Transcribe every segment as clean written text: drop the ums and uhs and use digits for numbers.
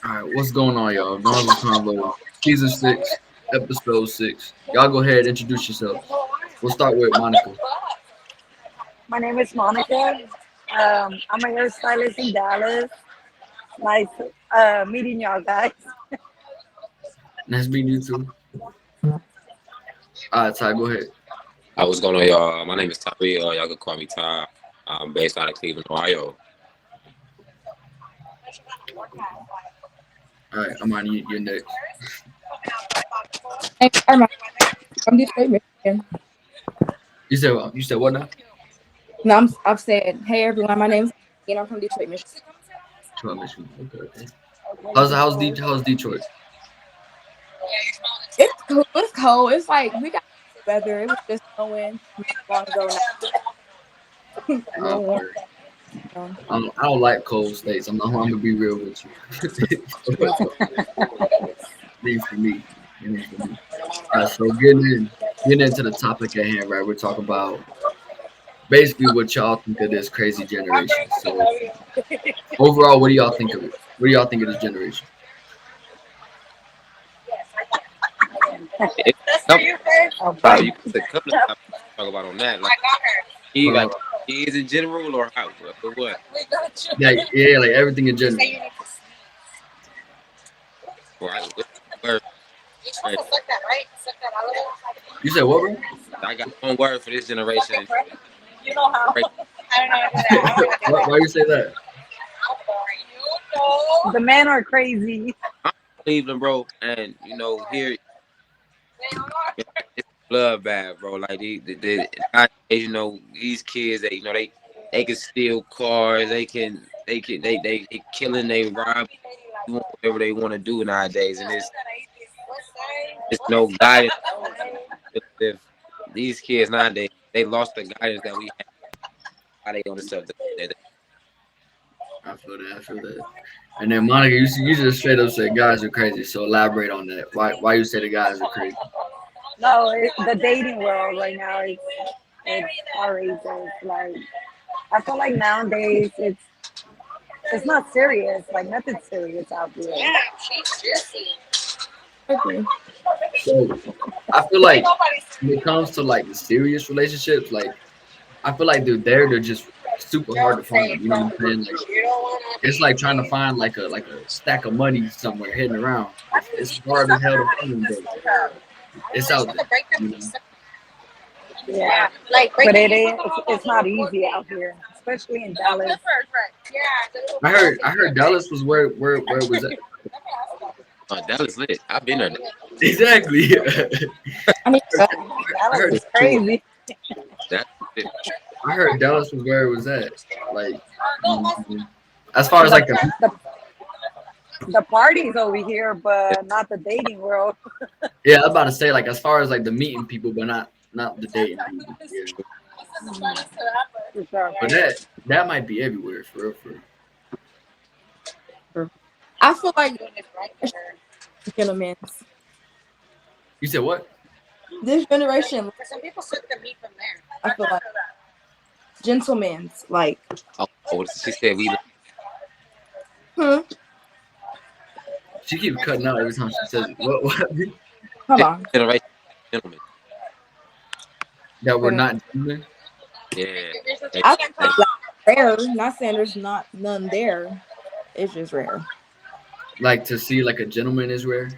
All right, what's going on, y'all? Gonzo Convos, season 6, episode 6. Y'all go ahead, introduce yourselves. We'll start with Monica. My name is Monica. I'm a hairstylist in Dallas. Nice meeting y'all guys. Nice meeting you too. All right, Ty, go ahead. I was going to y'all. My name is Tyree. Y'all can call me Ty. I'm based out of Cleveland, Ohio. All right, Armani, you're next. Hey, Armani from Detroit, Michigan. You said what now? No, I've said, hey everyone, my name's and I'm from Detroit, Michigan. Detroit, Michigan. Okay. Okay, How's Detroit? It's cool. It's cold. It's like we got weather. It was just snowing not long ago now. A little warm. Okay. So. I don't like cold states. I'm gonna be real with you. Leave for me. Leave for me. All right, so getting into the topic at hand, right? We're talking about basically what y'all think of this crazy generation. So overall, what do y'all think of it? What do y'all think of this generation? It's a couple, okay. you put a couple of topics to talk about on that. Like, you Uh, like kids in general or how? What? yeah, like everything in general. Right. Word, right. You said what, bro? I got one word for this generation. Right. Why you say that? The men are crazy. I'm from Cleveland, bro, and here it's bloodbath, bro. Like nowadays, these kids, they can steal cars, they killing, they rob, doing whatever they want to do nowadays, and it's no guidance. If these kids nowadays, they lost the guidance that we had. How they on the stuff that I feel that. I feel that. And then Monica, you just straight up said guys are crazy. So elaborate on that. Why you say the guys are crazy? No, the dating world right now is it's outrageous. Like I feel like nowadays it's not serious. Like nothing serious out there. I agree. So I feel like when it comes to like the serious relationships, like I feel like they're just super hard to find. You know what I'm saying? Like it's like trying to find like a stack of money somewhere hidden around. It's hard as hell to find, but it's out there. You know? Yeah, but it is. It's not easy out here, especially in Dallas. I heard Dallas was where it was at. Dallas lit. I've been there. Exactly. I mean, I Dallas heard is crazy. That I heard Dallas was where it was at. Like as far as The like the the the parties over here, but not the dating world. yeah, I was about to say like as far as like the meeting people, but not the dating people. Yeah. For sure. But that might be everywhere for real. For real. I feel like gentlemen, You said what? this generation, I feel like gentlemen's like, oh, she said we hmm, She keeps cutting out every time she says it. What? hold on. generation gentlemen. That we're not doing? Yeah. I feel like rare. Not saying there's not none there. It's just rare. Like to see like a gentleman is rare.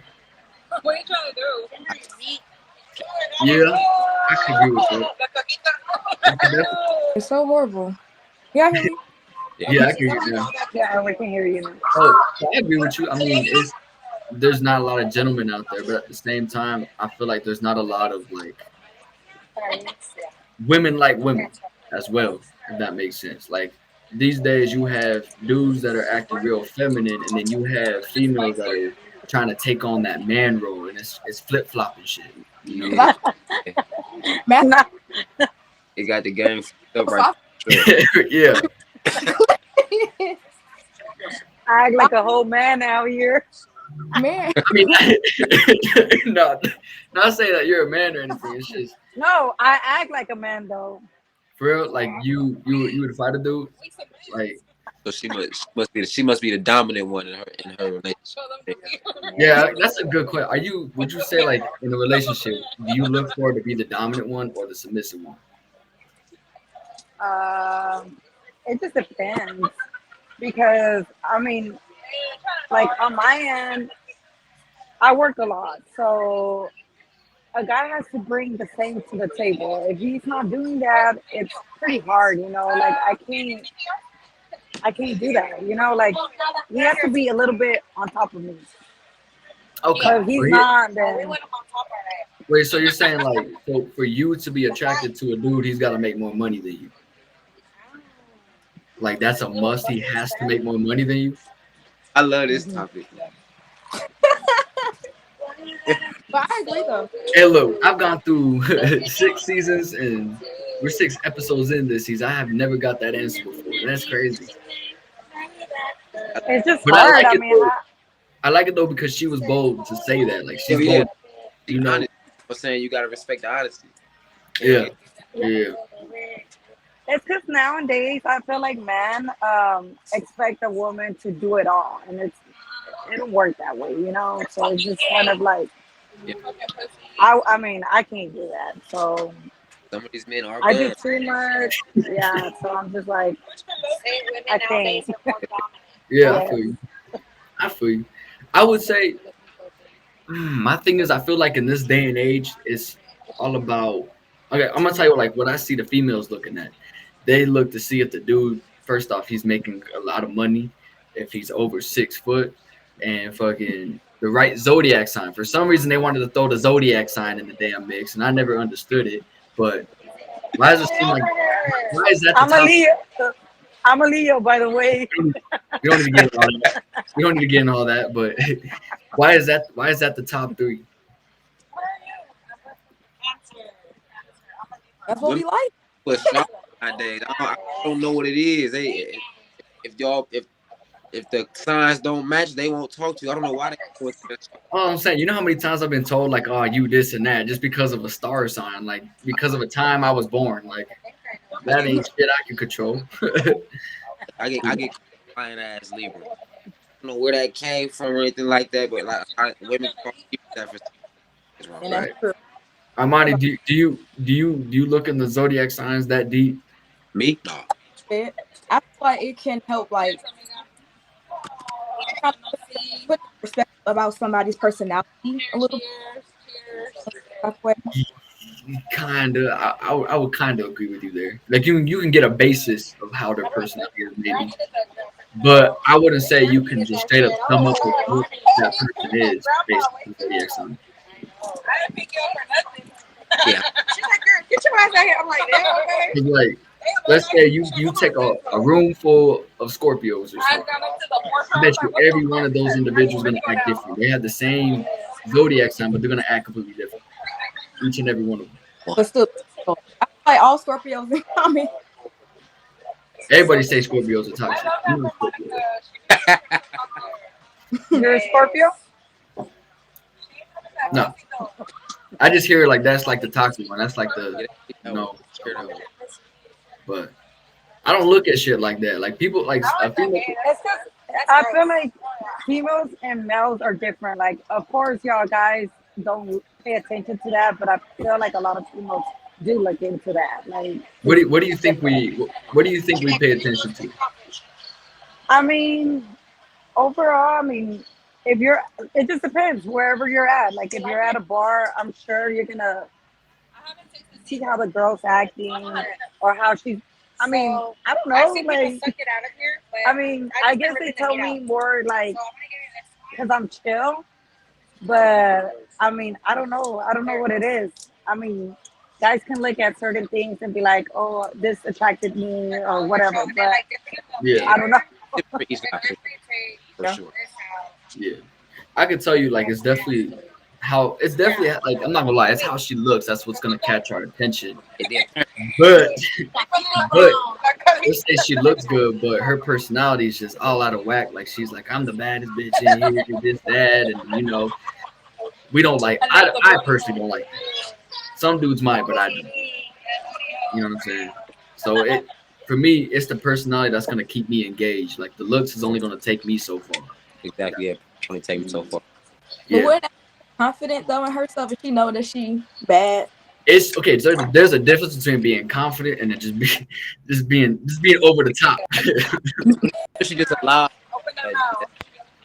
Yeah, I could agree with that. I could definitely, It's so horrible. Yeah, I hear me. Yeah. yeah, I could. Yeah. Yeah, we can hear you now. Oh, I agree with you. I mean, there's not a lot of gentlemen out there, but at the same time, I feel like there's not a lot of like women like women as well, if that makes sense. Like these days, you have dudes that are acting real feminine, and then you have females that are trying to take on that man role, and it's flip flopping shit. You know? Yeah. Math. Not It got the game fucked up right there. Yeah. act like a whole man out here. Man, I mean, no, not saying that you're a man or anything. It's just No, I act like a man though. for real. Like you would fight a dude. Like So she must be the dominant one in her relationship. Yeah, that's a good question. Would you say like in a relationship, do you look for to be the dominant one or the submissive one? Um, it just depends because I mean, like on my end, I work a lot, so a guy has to bring the same to the table. If he's not doing that, it's pretty hard, you know. Like I can't do that, you know. Like he has to be a little bit on top of me. Okay. So if he's not, then Wait, so you're saying like so for you to be attracted to a dude, he's got to make more money than you. Like that's a must. He has to make more money than you. I love this mhm. topic. But I agree though. Hey, look, I've gone through 6 seasons and we're 6 episodes in this season. I have never got that answer before. That's crazy. It's just But I hard. like I it mean, though. I like it though because she was bold to say that. Like Yeah, she's yeah. bold, you Be know. honest. I'm saying you gotta respect the honesty. Yeah, yeah. it's because nowadays I feel like men expect a woman to do it all, and it don't work that way, you know. So it's just kind of like Yeah, I mean I can't do that. So some of these men are I do bad. too much. Yeah. So I'm just like I can't. Yeah, I Yeah. feel you. I feel you. I would say my thing is I feel like in this day and age it's all about okay, I'm gonna tell you like what I see the females looking at. They look to see if the dude first off he's making a lot of money, if he's over 6 foot, and fucking the right zodiac sign. For some reason they wanted to throw the zodiac sign in the damn mix and I never understood it. But why does it seem like why is that the I'm a top? Leo. I'm a Leo, by the way. You don't need to get into all that. You don't need to get into all that, but why is that the top three? That's what Women we like. put shots nowadays. I don't know what it is. If the signs don't match, they won't talk to you. I don't know why they put that shot. Oh, I'm saying, you know how many times I've been told like, "Oh, you this and that," just because of a star sign, like because of a time I was born. Like that ain't shit I can control. I get lying ass Libra. I don't know where that came from or anything like that, but like women call people that for it's wrong. And that's Right, true. Armani, do you look in the zodiac signs that deep? Me? No. I feel like it can help like kind of put perspective about somebody's personality a little bit that way. Kinda, I would kind of agree with you there. Like you can get a basis of how their personality is maybe, but I wouldn't say you can just straight up sum up with who that person is based on the zodiac sign. Yeah. 'Cause, like, let's say you take a room full of Scorpios or something. I bet you every one of those individuals gonna act different. They have the same zodiac sign, but they're gonna act completely different. Each and every one of them. But still, I feel like all Scorpios in common. Everybody say Scorpios are toxic. I'm not a Scorpio. You're a Scorpio. No, I just hear like that's like the toxic one. That's like the no. But I don't look at shit like that. Like people like a female. It's just I feel like females and males are different. Like, of course, y'all guys don't pay attention to that, but I feel like a lot of females do look into that. Like, What do you think we pay attention to? I mean, overall, I mean, if you're, it just depends wherever you're at. Like, if you're at a bar, I'm sure you're gonna see how the girl's acting or how she's. I mean, I don't know. Like, I mean, I guess they tell me more like because I'm chill, but I mean, I don't know. I don't know what it is. I mean, guys can look at certain things and be like, "Oh, this attracted me" or whatever. But Yeah, I don't know. Different each time, for sure. yeah. I can tell you like it's definitely like I'm not gonna lie, it's how she looks. That's what's gonna catch our attention. And then But but let's say she looks good, but her personality is just all out of whack. Like she's like, I'm the baddest bitch in here, this, that, and we don't like. I personally don't like that. Some dudes might, but I don't. You know what I'm saying? So for me, it's the personality that's gonna keep me engaged. Like the looks is only gonna take me so far. Exactly. Yeah. Only take me so far. But Yeah, wouldn't that be confident though in herself if she know that she bad? it's okay. There's a difference between being confident and then just being over the top. She just allowed. That's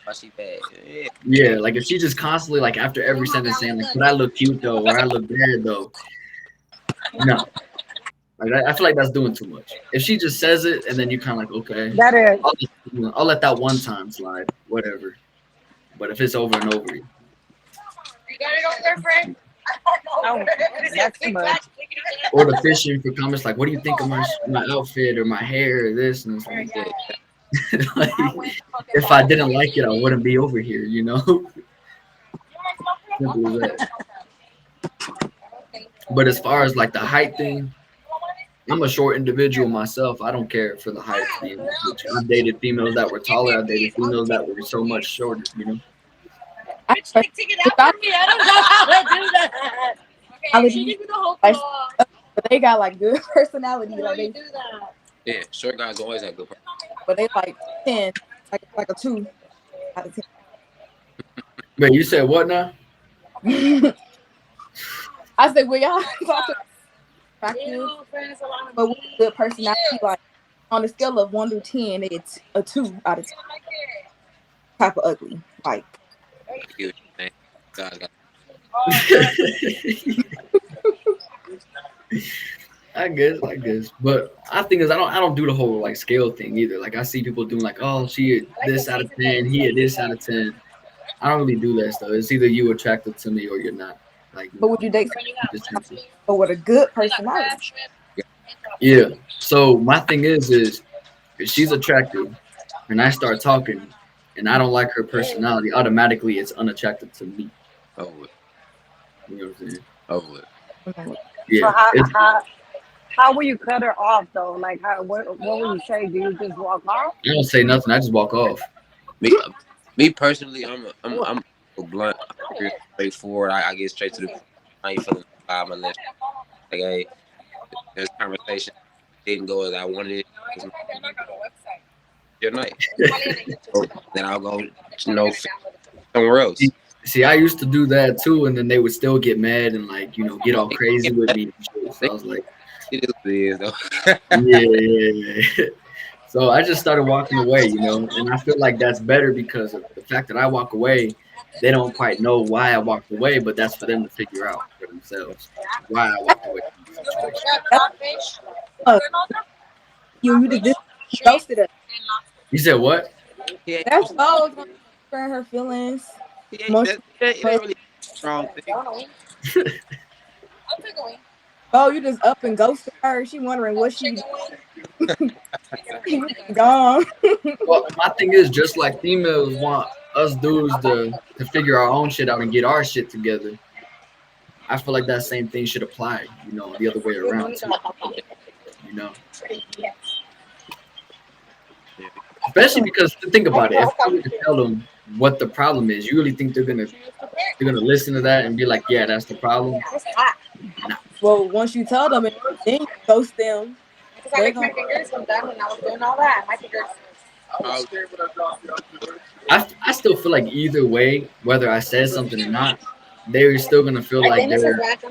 why she bad. Yeah. Yeah, like if she just constantly like after every sentence saying like, "But I look cute though," or "I look bad though," no. Like I feel like that's doing too much. If she just says it and then you kind of like, okay, That is. I'll let that one time slide, whatever. But if it's over and over, Oh, that's too much. or the fishing for comments like, "What do you think of my outfit or my hair or this?" And it's like, Yeah. like, if I didn't like it, I wouldn't be over here, you know. Simple as that. But as far as like the height thing, I'm a short individual myself. I don't care for the height. I've dated females that were taller. I've dated females that were so much shorter. You know. I, if I, I would be like, but they got like good personality. Like they, Yeah. Short guys always have good. but they like 10, like a 2 out of Wait, you said what now? 10. I said, well, y'all talk attractive, but with good personality, like on a scale of 1 to 10, it's a 2 out of 10. Type of ugly, like. I get what you're saying. Guys got. I guess, but I think is I don't do the whole like scale thing either. Like I see people doing like, oh, she this out of 10, he this out of 10. I don't really do that stuff. It's either you attracted to me or you're not. Like, But would you date someone but with a good personality? yeah. So my thing is if she's attractive and I start talking and I don't like her personality, automatically it's unattractive to me. Over it. You know what I'm saying? Over it. So Yeah. how will you cut her off though? Like what will you say? Do you just walk off? I don't say nothing. I just walk off. Me personally, I'm blunt. I'm very straightforward. I get straight to the point. I ain't feeling I'm unless like hey, this conversation didn't go as I wanted it. Your night. So then I'll go, somewhere else. See, I used to do that too, and then they would still get mad and like get all crazy with me. So I was like, it is what it is though. yeah. So I just started walking away, and I feel like that's better because of the fact that I walk away. They don't quite know why I walked away, but that's for them to figure out for themselves why I walked away. You just ghosted her. You said what? Yeah, That's all gonna hurt her feelings. it ain't really a strong thing. Oh, you just up and ghosted her. She wondering what she gone. Well, my thing is just like females want us dudes to figure our own shit out and get our shit together. I feel like that same thing should apply, the other way around too. Especially because think about it, if I were to tell them what the problem is, you really think they're gonna listen to that and be like, yeah, that's the problem? Nah. Well, once you tell them, and then you ghost them. My fingers were done when I was doing all that. My fingers. I still feel like either way, whether I said something or not, they're still gonna feel like I'm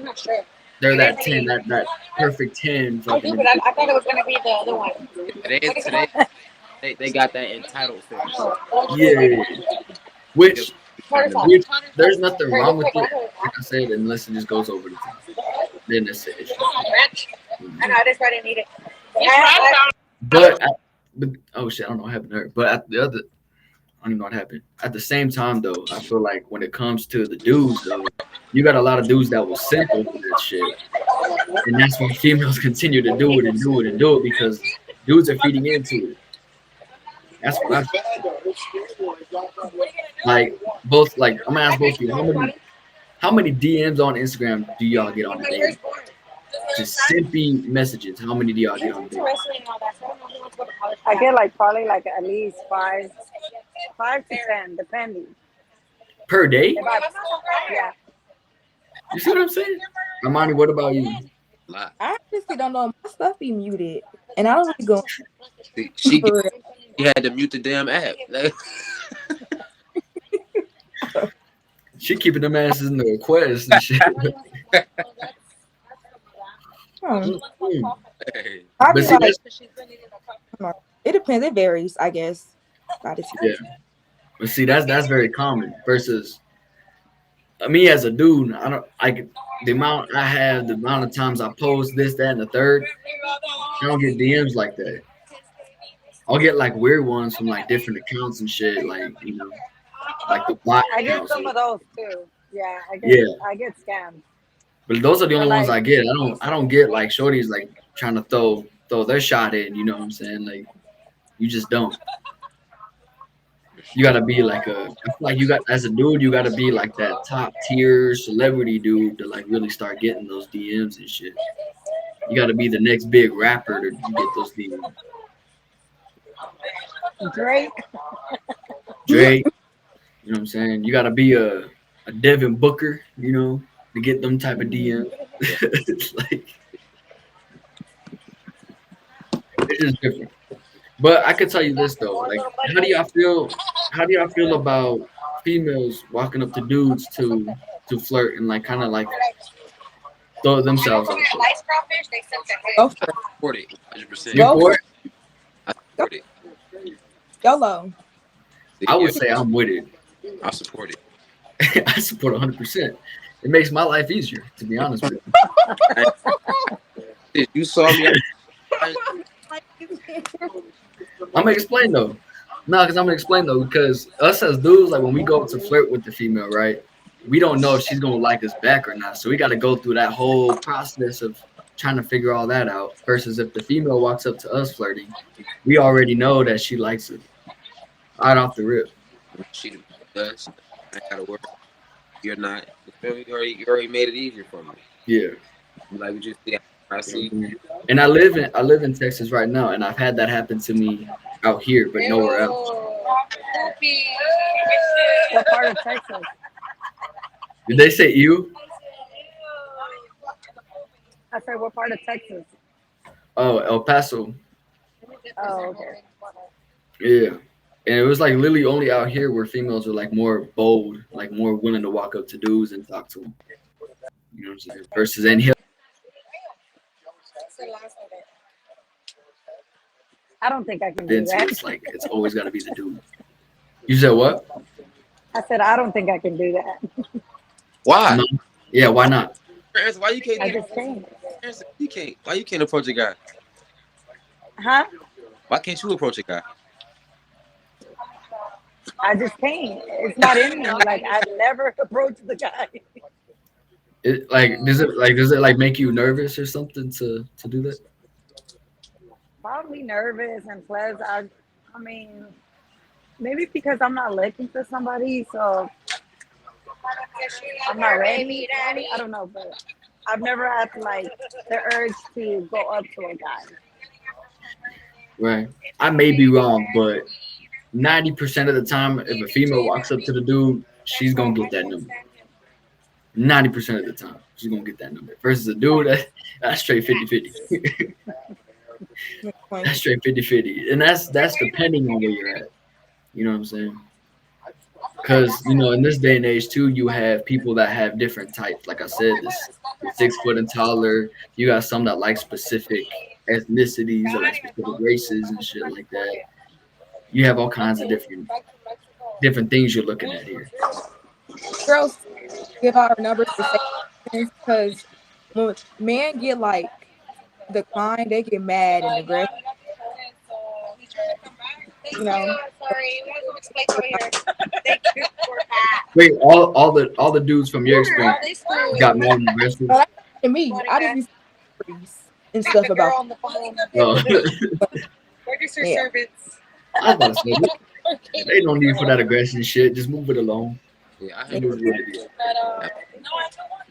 not sure. they're that 10, that perfect 10. I do, but I thought it was gonna be the other one. They got that entitled feeling. Yeah. Which there's nothing wrong with it, like I said, unless it just goes over the top. Then it's an issue. I know, that's why I didn't need it. But oh shit, I don't know what happened to her. But at the other, I don't even know what happened. At the same time, though, I feel like when it comes to the dudes, though, you got a lot of dudes that will simp over that shit, and that's when females continue to do it and do it and do it because dudes are feeding into it. That's what I feel. Like both, like I'm gonna ask both of you, how many DMs on Instagram do y'all get on a day? Just simpy messages. How many do y'all get on a day? I get like probably like at least 5 to 10, depending. Per day? Yeah. You see what I'm saying? Armani, what about you? Lie. I honestly don't know. My stuff be muted, and I don't really go See, She for real. she had to mute the damn app. Like, She keeping them asses in the request and shit. Hmm. Mm. hey, I But be see, like, that's it depends. It varies, I guess. By the yeah. team. But see, that's very common. Versus me as a dude, I don't like the amount I have, the amount of times I post this, that, and the third. I don't get DMs like that. I'll get like weird ones from like different accounts and shit, like like the bot I get accounts. some of those too. Yeah, Yeah, I get scammed. but those are the Or only ones like I get. I don't get like shorties like trying to throw their shot in. You know what I'm saying? Like you just don't. for You sure. gotta be like I feel like you got as a dude, you gotta be like that top tier celebrity dude to like really start getting those DMs and shit. You gotta be the next big rapper to get those DMs. Drake. Drake, you know what I'm saying? You gotta be a Devin Booker, to get them type of DMs. Yeah. It's like it's just different. But I could tell you this though, like how do y'all feel how do y'all feel about females walking up to dudes to flirt and like kind of like throw themselves out there? Go for it. Support it 100%. You Go for for it? it. I Go support it. YOLO. See, I yeah, would say I'm with it. I support it. I support 100%. It makes my life easier, to be honest with you. I, you saw me. I'm gonna explain though. No, because I'm gonna explain though, because us as dudes, like when we go to flirt with the female, right? We don't know if she's gonna like us back or not. So we got to go through that whole process of trying to figure all that out. Versus if the female walks up to us flirting, we already know that she likes it right off the rip. She does. I gotta work. You're not. You feel me? You already made it easier for me. Yeah. Like we just see. I You know see. what I mean? And I live in Texas right now, and I've had that happen to me out here, but nowhere else. What part of Texas? Did they say you? I said, what part of Texas? Oh, El Paso. Oh, okay. Yeah. And it was like literally only out here where females are like more bold, like more willing to walk up to dudes and talk to them. You know what I'm saying? Versus in here, I don't think I can do then that. it's like it's always got to be the dude. You said what? I said, I don't think I can do that. Why? No. Yeah. Why not? Answer, why you can't I get just can't. answer? You can't. Why you can't approach a guy? Huh? Why can't you approach a guy? I just can't. It's not in me. Like, I've never approached the guy. Does it like make you nervous or something to do that? Probably nervous and plus, I mean, maybe because I'm not looking for somebody, so I'm not ready. Maybe, I don't know, but I've never had like the urge to go up to a guy. Right. I may be wrong, but 90% of the time, if a female walks up to the dude, she's gonna get that number. 90% of the time, she's gonna get that number. Versus a dude, that's straight 50-50. That's straight 50-50. And that's depending on where you're at. You know what I'm saying? Because in this day and age too, you have people that have different types. Like I said, the 6 foot and taller. You got some that like specific ethnicities or like specific races and shit like that. You have all kinds of different things you're looking at here. Girls give out our numbers for safety because when men get like declined, they get mad and aggressive. You know, Wait, all the dudes from your experience got mad and aggressive. but that's to me, I just be stories and stuff about. Oh, But, yeah, I was about to say they don't need for that aggression shit. Just move it along. Yeah, I It heard is what it is. that.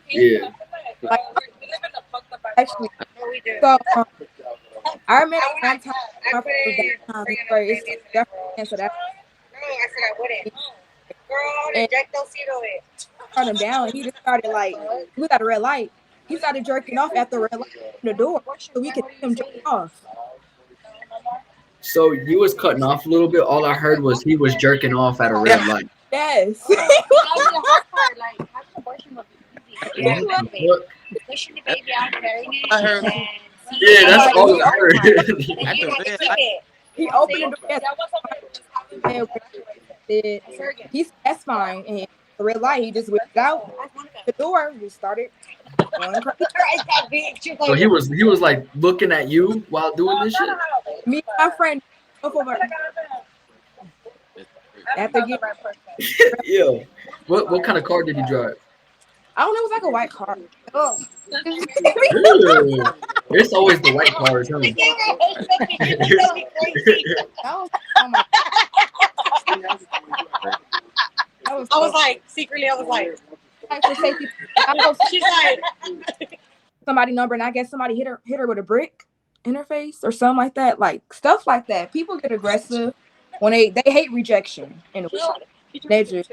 Yeah. like actually. So I remember one time my friend was down it's definitely answer that and turn him down. And he just started like we got a red light. He started jerking off at the red light on the door so we could see him jerk off. So you was cutting off a little bit. All I heard was he was jerking off at a red Yeah. light. Yes. What the fuck? I heard too. Yeah, that's all I heard. At the red light. He opened the door. He said, that's fine. And the red light, he just whipped out the door. We started going crazy. So he was like looking at you while doing this shit. Me and my friend both of us after getting, Yeah. What kind of car did he drive? I don't know, it was like a white car. Oh. Ew. It's always the white cars, huh? That was, oh my, I was like, secretly, I was like, for safety. I know she's like, somebody number, and I guess somebody hit her with a brick in her face or something like that. Like stuff like that. People get aggressive when they hate rejection. And they just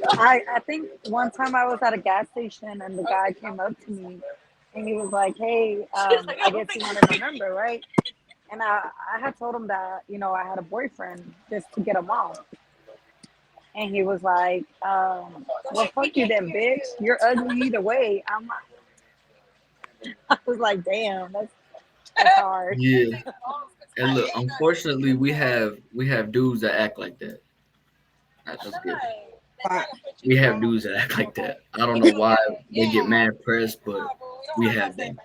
I think one time I was at a gas station and the guy came up to me and he was like, hey, I guess he wanted a number, right? And I had told him that, I had a boyfriend just to get him off. And he was like, well, fuck you then, bitch. You're ugly either way. I was like, damn, that's hard. Yeah. And look, unfortunately, we have dudes that act like that. That's good. We have dudes that act like that. I don't know why they get mad pressed, but we have them.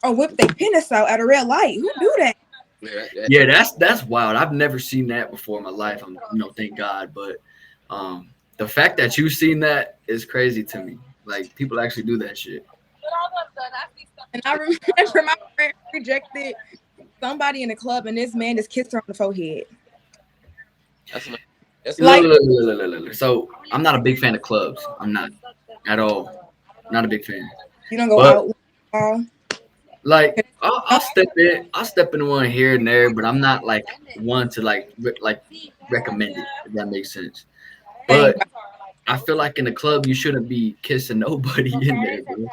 or whip their penis out at a red light. Who do that? Yeah, that's wild. I've never seen that before in my life. Thank God. But the fact that you've seen that is crazy to me. Like people actually do that shit. And I remember my friend rejected somebody in the club, and this man just kissed her on the forehead. That's Like- Look. So I'm not a big fan of clubs. I'm not at all. Not a big fan. You don't go But- out. Like I'll step in one here and there, but I'm not like one to like recommend it, if that makes sense. But I feel like in the club you shouldn't be kissing nobody in there, bro.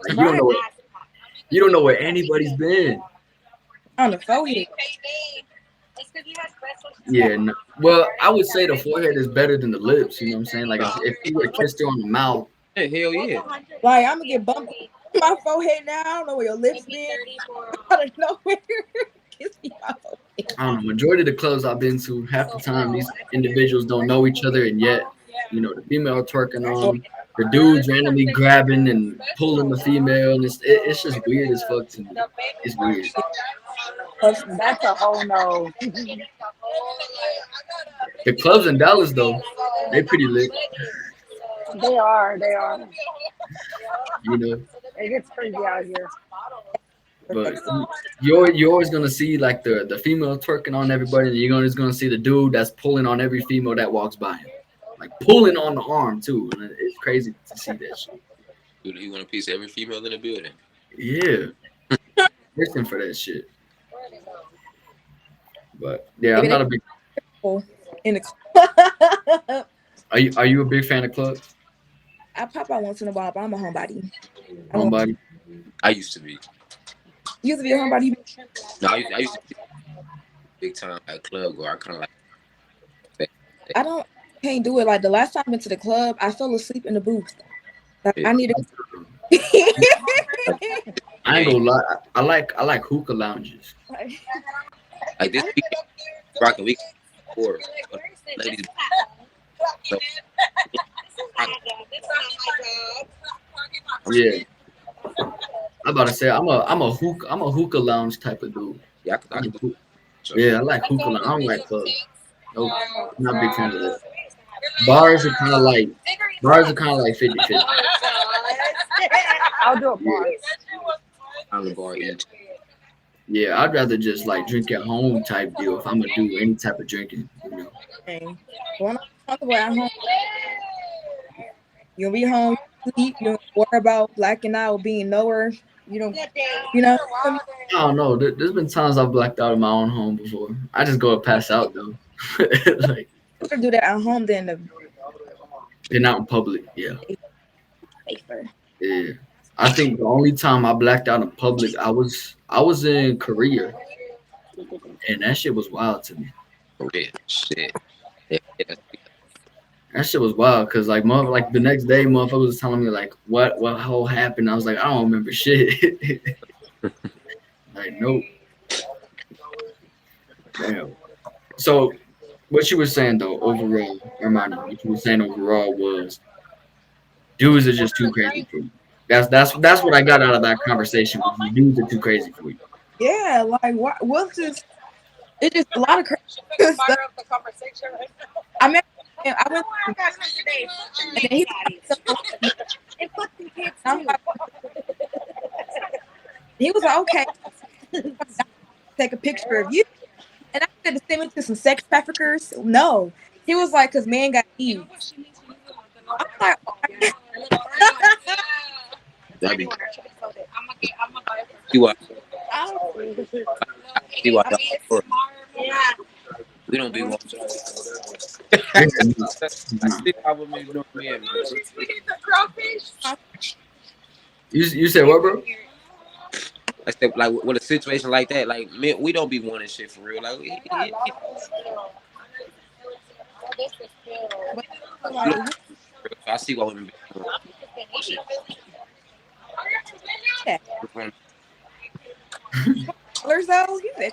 Like, you don't know where anybody's been. On the forehead. Yeah, no. Well, I would say the forehead is better than the lips. You know what I'm saying? Like if you would have kissed her on the mouth, hell yeah. Like I'm gonna get bumped on my forehead now. I don't know where your lips been. Out of nowhere. Kiss me on my forehead. I don't know. Majority of the clubs I've been to, half the time these individuals don't know each other, and yet, the female twerking on, the dudes randomly grabbing and pulling the female, and it's just weird as fuck to me. It's weird. That's a whole no. The clubs in Dallas though, they pretty lit. They are. It gets crazy out here. But you're always gonna see like the female twerking on everybody, and you're just gonna see the dude that's pulling on every female that walks by him, like pulling on the arm too. And it's crazy to see that shit. Dude, you want a piece of every female in the building? Yeah, listen for that shit. But yeah, I'm not a big. In the club. Are you a big fan of clubs? I pop out once in a while, but I'm a homebody. Homebody. I used to be. You used to be a homebody. No, I used to be big time at club where I kind of like. I can't do it. Like the last time I went to the club, I fell asleep in the booth. Like, I need to. I ain't gonna lie. I like hookah lounges. Like this weekend, rocking weekend before ladies. So, Yeah. I'm about to say I'm a hookah lounge type of dude. yeah, I can do it. So, Yeah, I like hookah lounge. I don't like clubs. Nope. I'm not a big fan of that. Bars are kind of like 50-50. I'll do a bar. I'm the bar each. Yeah, I'd rather just like drink at home type deal if I'm gonna do any type of drinking. When I'm comfortable at home, you'll be home, sleep. You don't worry about blacking out or being nowhere. You don't. I don't know. There's been times I've blacked out in my own home before. I just go and pass out though. Like Better do that at home than been out in public. Yeah. safer. Yeah. I think the only time I blacked out in public, I was in Korea, and that shit was wild to me. For real. Shit. Yeah, yeah. That shit was wild because like the next day, motherfucker was telling me like what whole happened. I was like, I don't remember shit. Like, nope. Damn. So what you were saying though, overall, Armani, what you were saying overall was dudes are just too crazy for you. That's what I got out of that conversation. Was the dudes are too crazy for you. Yeah, like what? What's just? It's just a lot of crazy stuff. I mean, I went to and then he I'm like, he was like, okay, take a picture of you. And I said to send me to some sex traffickers. No. He was like, because man got AIDS. I'm like, That'd be see why see why y'all we don't be one. Yeah, I see why women ignore men, man. you said what, bro? I said, like with a situation like that, like men, we don't be wanting shit for real. Like, I see why women be doing shit. yeah. $20 though? He said,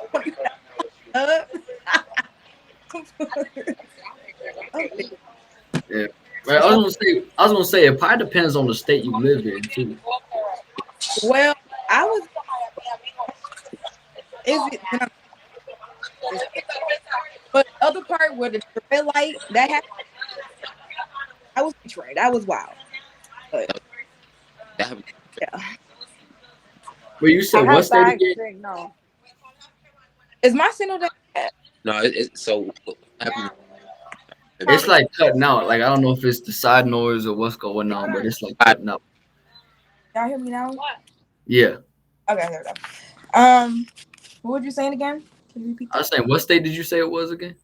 Yeah. Right, I was gonna say it probably depends on the state you live in too. well, I was, is it, but the other part where the red light, that happened, I was betrayed. I was wild. But That happened. yeah. But you I said what have state bad again? signal. Is my signal that? No, it's so what happened. It's like cutting out. Like I don't know if it's the side noise or what's going on, but it's like cutting out. Y'all hear me now? Yeah. Okay, there we go. What were you saying again? Can you repeat I that? was saying, what state did you say it was again?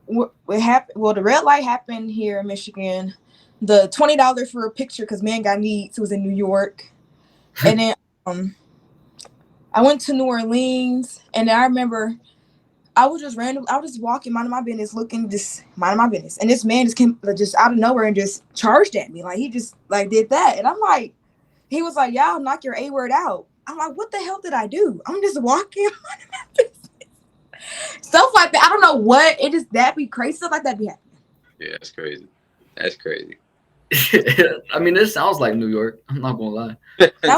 What happened? Well, the red light happened here in Michigan. The $20 for a picture because man got needs was in New York, and then I went to New Orleans, and I remember I was just random. I was just walking, minding my business, looking, just minding my business, and this man just came just out of nowhere and just charged at me. Like he just like did that, and I'm like, he was like, "Y'all knock your A word out." I'm like, "What the hell did I do?" I'm just walking, stuff like that. I don't know what it is. That be crazy stuff like that be happening. Yeah, that's crazy. That's crazy. I mean, this sounds like New York. I'm not gonna lie.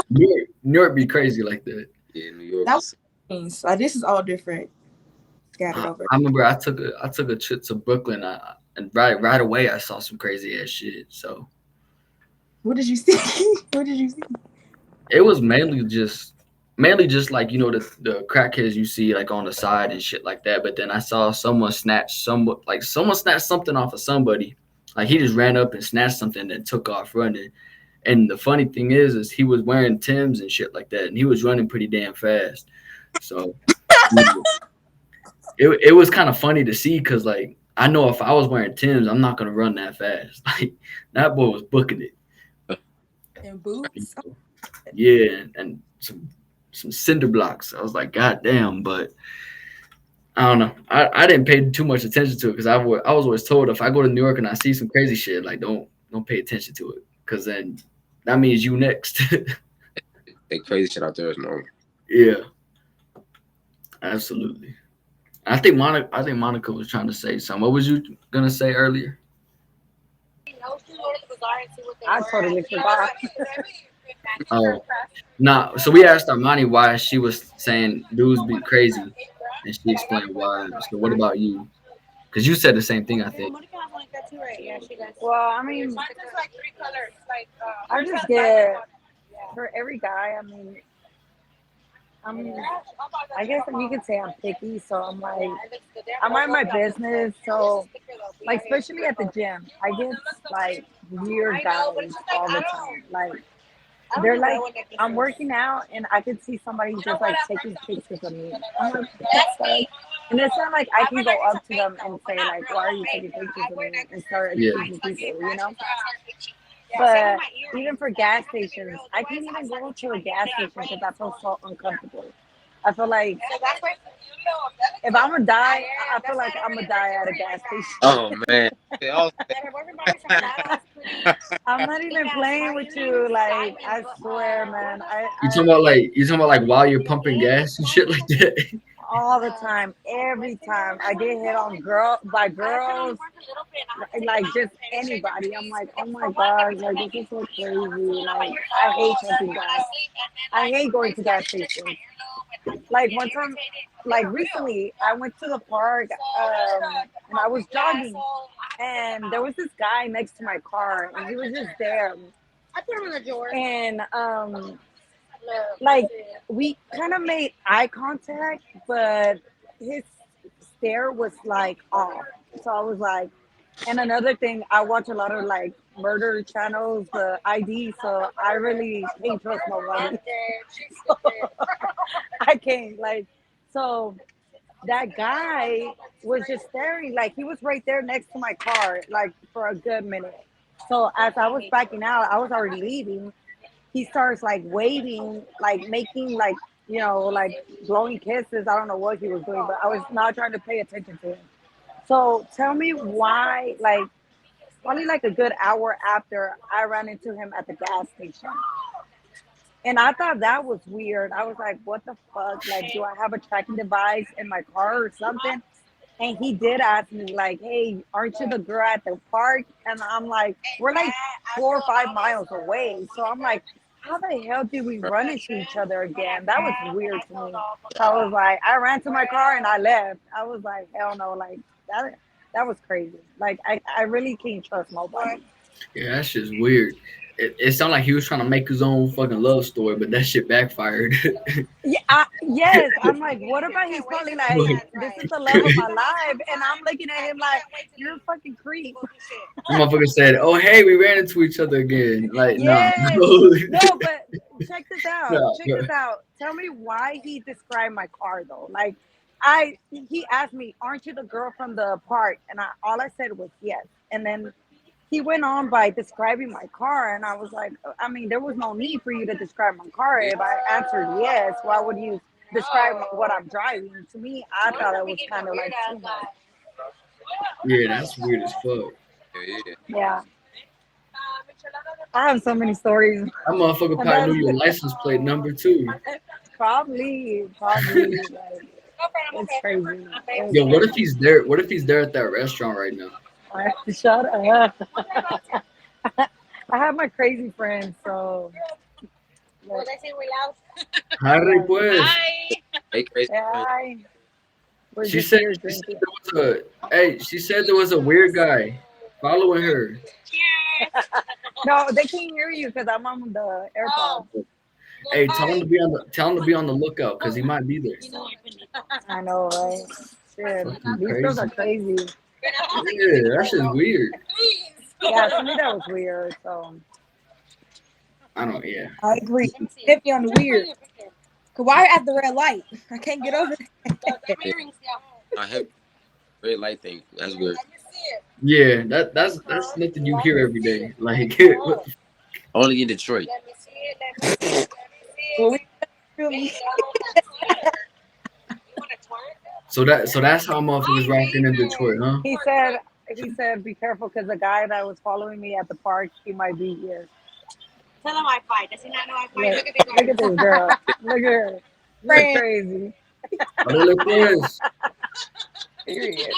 New York be crazy like that. Yeah, New York. That was things. Like this is all different, scattered I over. remember I took a trip to Brooklyn, and right away I saw some crazy ass shit. So What did you see? What did you see? it was mainly just like the crackheads you see like on the side and shit like that. But then I saw someone snatch something off of somebody. Like he just ran up and snatched something and took off running. And the funny thing is he was wearing Timbs and shit like that, and he was running pretty damn fast. So it was kind of funny to see because like I know if I was wearing Timbs, I'm not gonna run that fast. Like that boy was booking it. And boots. Yeah, and some cinder blocks. I was like, God damn, but I don't know. I didn't pay too much attention to it because I was always told if I go to New York and I see some crazy shit, like don't pay attention to it because then that means you next. That crazy shit out there is normal. Yeah, absolutely. I think Monica was trying to say something. What was you gonna say earlier? I totally forgot. Oh, nah. So we asked Armani why she was saying dudes be crazy, and she explained why. So what about you? Because you said the same thing, I think. Well, I mean, I just get for every guy. I guess you could say I'm picky, so I'm like, I mind my business. So, like, especially at the gym, I get like weird guys all the time. Like, they're like, I'm working out, and I could see somebody just like taking pictures of me. I'm like, what's like? And it's not like I can go up to them and say like, why are you taking pictures of me and start Yeah. accusing people, you know? But even for gas stations, I can't even go to a gas station because I feel so uncomfortable. I feel like if I'm gonna die, I feel like I'm gonna die at a gas station. Oh man. They all I'm not even playing with you. Like I swear, man. You talking about like while you're pumping gas and shit like that. All the time, every time I get hit on by girls, like just anybody. I'm like, oh my god, like this is so crazy. Like I hate pumping gas. I hate going to gas stations. Like one time, like recently, I went to the park and I was jogging, and there was this guy next to my car, and he was just there, and like we kind of made eye contact, but his stare was like off. So I was like, and another thing, I watch a lot of like murder channels, the ID, so I really can't trust nobody. So I can't like, so that guy was just staring, like he was right there next to my car, like for a good minute. So as I was backing out, I was already leaving. He starts like waving, like making like like blowing kisses. I don't know what he was doing, but I was not trying to pay attention to him. So tell me why, like only like a good hour after I ran into him at the gas station. And I thought that was weird. I was like, what the fuck? Like, do I have a tracking device in my car or something? And he did ask me, like, hey, aren't you the girl at the park? And I'm like, we're like 4 or 5 miles away. So I'm like, how the hell did we run into each other again? That was weird to me. I was like, I ran to my car and I left. I was like, hell no, like that was crazy. Like I really can't trust nobody. Yeah, that's just weird. It sounded like he was trying to make his own fucking love story, but that shit backfired. Yeah, yes. I'm like, what about he's probably like, this is the love of my life, and I'm looking at him like, you're a fucking creep. The motherfucker said, "Oh hey, we ran into each other again." Like, nah, Yes. no, No, but check this out. nah, Check this out. Tell me why he described my car though. Like, he asked me, "Aren't you the girl from the park?" And all I said was yes. And then he went on by describing my car, and I was like, I mean, there was no need for you to describe my car. If I answered yes, why would you describe what I'm driving? To me, I thought it was kind of like too much. yeah, that's weird as fuck. yeah. Yeah, I have so many stories. That motherfucker And probably that's knew your license plate number too. probably like, it's crazy. Yo, It's what if he's there? What if he's there at that restaurant right now? Shut up. I have my crazy friends, so like, Harry, pues. They crazy. yeah, we're She just said, here she said drinking. there was a. Hey, she said there was a weird guy following her. No, they can't hear you because I'm on the AirPods. Hey, tell him to be on the lookout because he might be there. I know, right? Shit, Fucking these girls are crazy. crazy. Yeah, that shit's weird. Yeah, to me that was weird. So I don't. Yeah. I agree. Hit me on the weird. Cause why at the red light? I can't get over it. Yeah. I have red light thing. That's weird. Yeah, that's nothing you hear every day. Like, what the Only in Detroit. Well, we feel me. so that's how motherfuckers rocking in Detroit, huh? he said, be careful because the guy that was following me at the park, he might be here. Look, look at this girl. Look at her. You're Friend. crazy. Órale, pues. Period.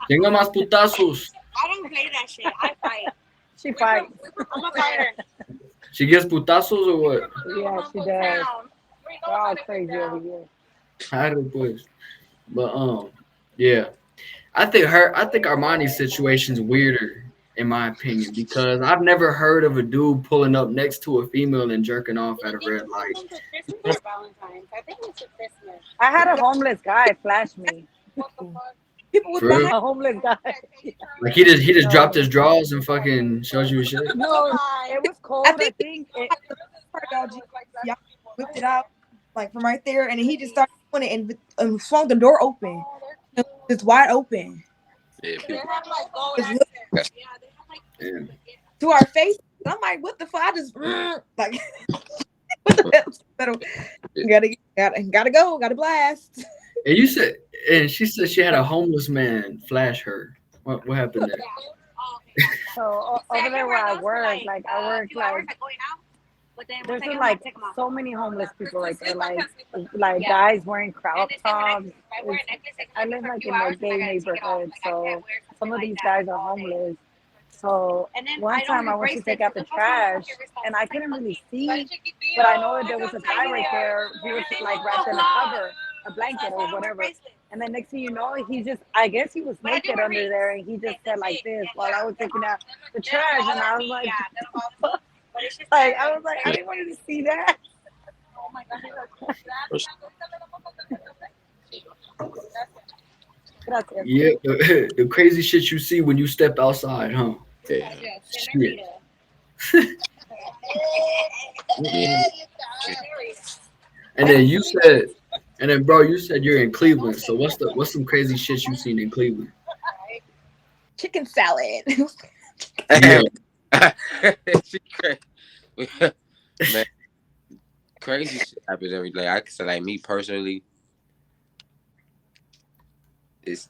Tenga más putazos. She fights. She gets putazos or what? Yeah, she does. We're all crazy over here. Harry, pues. But yeah. I think Armani's situation's weirder in my opinion because I've never heard of a dude pulling up next to a female and jerking off at a red light. I had a homeless guy flash me. People with For real? that. A homeless guy. Like he just dropped his drawers and fucking showed you his shit. No, it was cold. I I think think. Y'all whipped it out like from right there, and then he just started doing it and swung the door open. It's wide open. Yeah, people. It's Yeah. to our face. I'm like, what the fuck? I just like, what the hell? Gotta go, gotta blast. And you said, and she said she had a homeless man flash her. What happened there? So over there where I work, like I work there's like so many homeless people right there, like guys wearing crop tops. I live like in a gay neighborhood, so some of these guys are homeless. So one time I went to take out the trash and I couldn't really see, but I know there was a guy right there. He was like wrapped in a cover, a blanket or whatever. And then next thing you know, he just, I guess he was naked under there and he just said like this while I was taking out the trash. And I was like, like I was like, I didn't want you to see that. Gracias. Yeah, the crazy shit you see when you step outside, huh? Yeah. Shit. Yeah. And then you said, and then bro, you said you're in Cleveland. So what's some crazy shit you seen in Cleveland? Chicken salad. Yeah, She crazy. Man, crazy shit happens every day. I can say, like, me personally, it's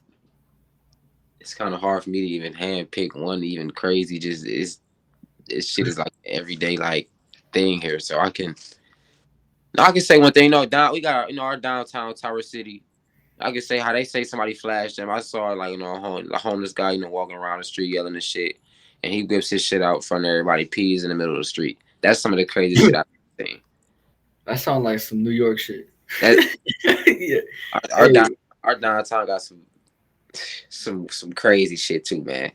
kind of hard for me to even hand pick one even crazy. Just it's shit is like everyday like thing here. So I can say one thing. You know, we got our downtown Tower City. I can say how they say somebody flashed them. I saw like a homeless guy walking around the street yelling and shit, and he whips his shit out in front of everybody, pees in the middle of the street. That's some of the crazy shit I've seen. that sounds like some New York shit. That, Yeah. our downtown got some crazy shit too, man.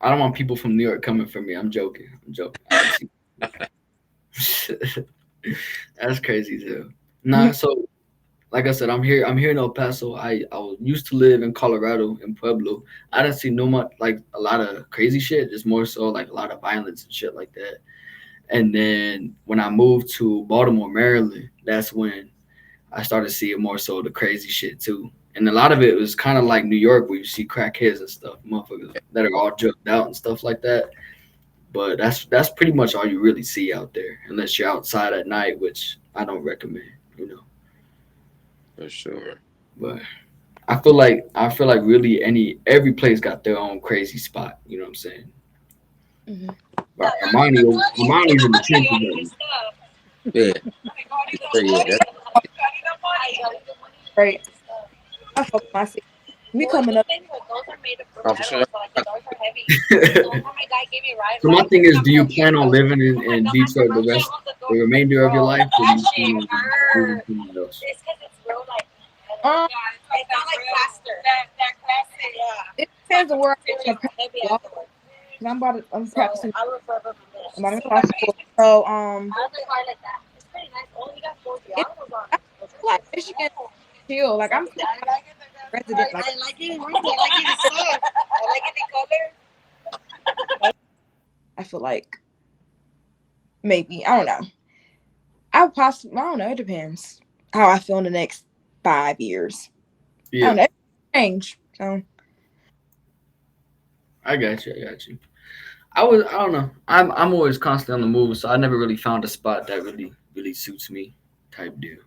I don't want people from New York coming for me. I'm joking. That's crazy too. Nah, so like I said, I'm here in El Paso. Used to live in Colorado in Pueblo. I didn't see no much like a lot of crazy shit, just more so like a lot of violence and shit like that. And then when I moved to Baltimore, Maryland, that's when I started seeing more so the crazy shit too. And a lot of it was kind of like New York, where you see crackheads and stuff, motherfuckers that are all drugged out and stuff like that. But that's pretty much all you really see out there, unless you're outside at night, which I don't recommend. For sure. But I feel like really every place got their own crazy spot. You know what I'm saying? Mhm. But Armani's in the trenches. Yeah. Yeah. Right. I fuck with my city. Me coming up. Oh, for sure. So my thing is, do you plan on living in Detroit the remainder of your life, or do you plan on moving somewhere else? Um, it depends on where I'm practicing. I'm practicing. I'm in law school. So it, I feel like Michigan chill. Like I'm resident. Like I feel like maybe I don't know. I don't know. It depends how I feel in the next 5 years. I don't know. Yeah, It change. So I got you. I don't know. I'm always constantly on the move, so I never really found a spot that really suits me, type deal.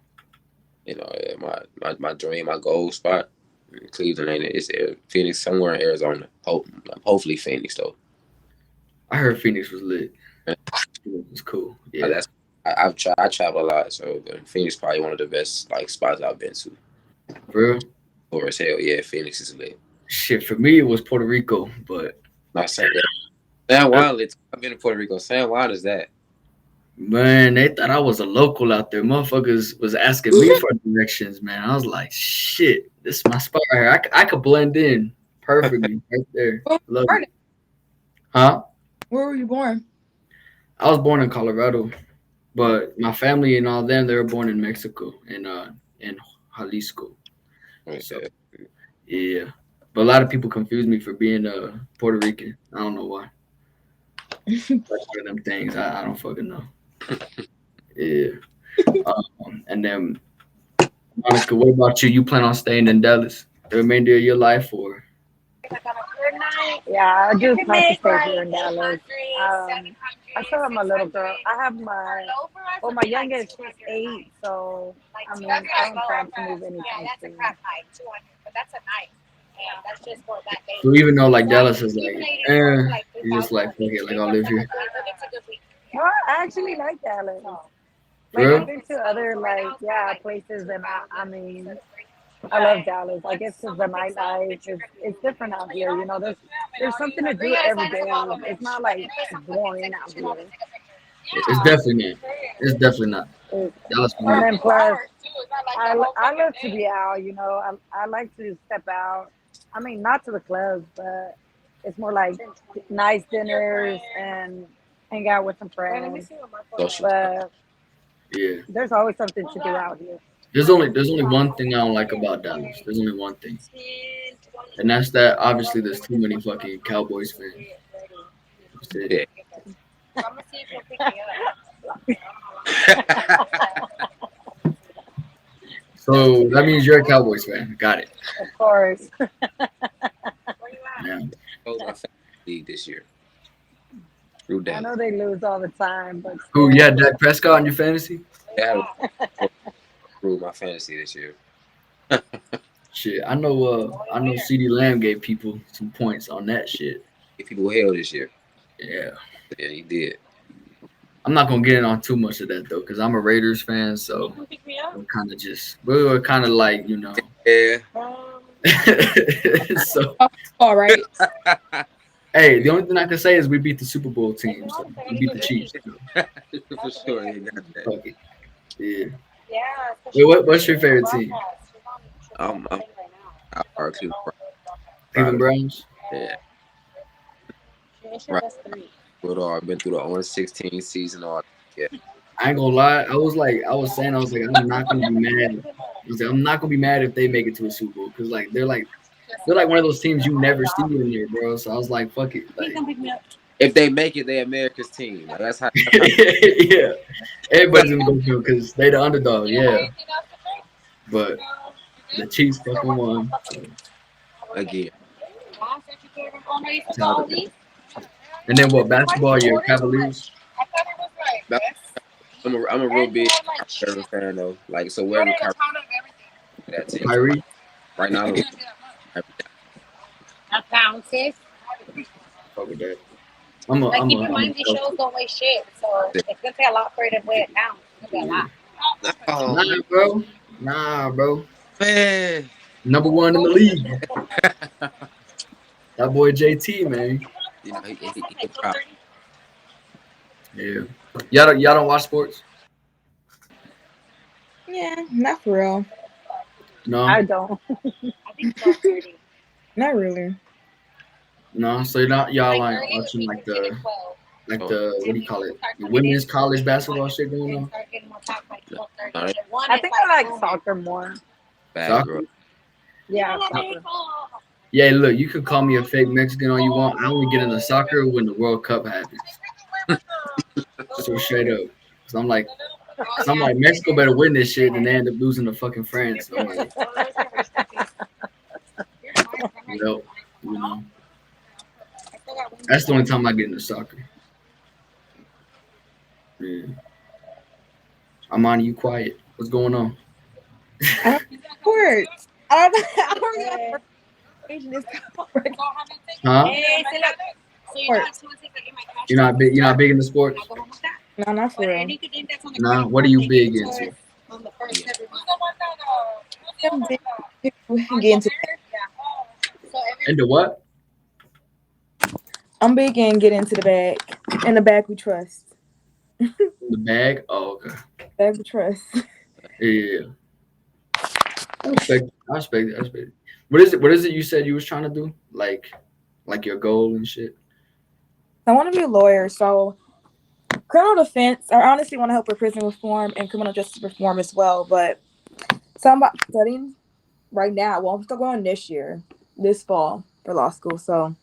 My dream, my goal spot, Cleveland ain't it? It's Phoenix, somewhere in Arizona. Hopefully Phoenix though. I heard Phoenix was lit. It was cool. Yeah. I travel a lot, so Phoenix probably one of the best like spots I've been to. For real? For as hell, yeah, Phoenix is lit. Shit, for me it was Puerto Rico, but Not saying that. San Juan lit. I've been to Puerto Rico. San Juan is that. man, they thought I was a local out there. Motherfuckers was asking me for directions, man. I was like, shit, this is my spot right here. I could blend in perfectly right there. Love it. Huh? where were you born? I was born in Colorado, but my family and all them, they were born in Mexico in Jalisco. So yeah. But a lot of people confuse me for being Puerto Rican. I don't know why. That's one of them things. I don't fucking know. Yeah. And then Monica, what about you? You plan on staying in Dallas the remainder of your life, or? Yeah, I do plan to stay here in Dallas. I still have my little girl. I have my youngest, she's 8, so I mean, I don't plan to move anytime soon. So even though like Dallas is like, you just like fuck it, like I'll live here. Well, I actually like Dallas. For Like I've real? been to other places, and I mean, I love Dallas. I guess because the nightlife is it's different out here. You know, there's something to do every day. It's not like boring out here. It's definitely not. It's definitely not. It's, Dallas is and lit. then plus, I love to be out. You know, I like to step out. I mean, not to the clubs, but it's more like nice dinners and hang out with some friends. Social time. But Yeah. there's always something to do out here. There's only one thing I don't like about Dallas. There's only one thing. And that's that obviously there's too many fucking Cowboys fans. That's it. Yeah. So that means you're a Cowboys fan. Got it. Of course. Yeah. Chose my fantasy league this year. Through I Dallas. know they lose all the time, but Who? You still. had Dak Prescott in your fantasy? That through my fantasy this year. Shit, I know. CD Lamb gave people some points on that shit. If people hell this year. Yeah. Yeah, he did. I'm not gonna get in on too much of that though, because I'm a Raiders fan, so we were kind of like, Yeah. so All right. hey, the only thing I can say is we beat the Super Bowl team, so we beat the Chiefs. For sure, he got that. Fuck it. Yeah. Wait, what's your favorite team? I'm our Cleveland Cleveland Browns. Yeah. Right. I've been through the 1-16 season. All yeah. I ain't gonna lie. I was saying, I'm not gonna be mad. I'm not gonna be mad if they make it to a Super Bowl, because they're like one of those teams you never see in there, bro. So I was like, fuck it. Like, If they make it, they're America's team. Like, that's how. yeah, everybody's gonna go to because they the underdog. Yeah, but the Chiefs fucking won. So Again. that's how it is. And then what? Basketball? Your Cavaliers? I'm a real big Kyrie fan though. Like so, wherever Kyrie that team Tyree? right now, I'm Fuck with that. I'm a oh Nah, bro. man. Number one in the league. That boy JT, man. You know he proud. Yeah. Y'all don't watch sports? Yeah, not for real. No. I don't. Not really. No. So y'all like watching like the what do you call it? The women's college basketball shit going on? I think I like soccer more. Bad Soccer? girl. Yeah, soccer. Yeah, look, you can call me a fake Mexican all you want. I only get into soccer when the World Cup happens. So straight up. So I'm like, Mexico better win this shit, and they end up losing to fucking France. So I'm like, you know. That's the only time I get into soccer. Yeah. Armani, you quiet. What's going on? Sports. I don't know. Asian is Huh? sports. You're not big into sports? No, not for real. Nah, what are you big into? I'm big to get into. Into what? I'm big and get into the bag. In the bag we trust. The bag? Oh, okay. Bag we trust. Yeah. I respect it. What is it you said you was trying to do? Like your goal and shit? I want to be a lawyer, so criminal defense. I honestly want to help with prison reform and criminal justice reform as well. But so I'm about studying right now. Well, I'm still going this fall for law school. So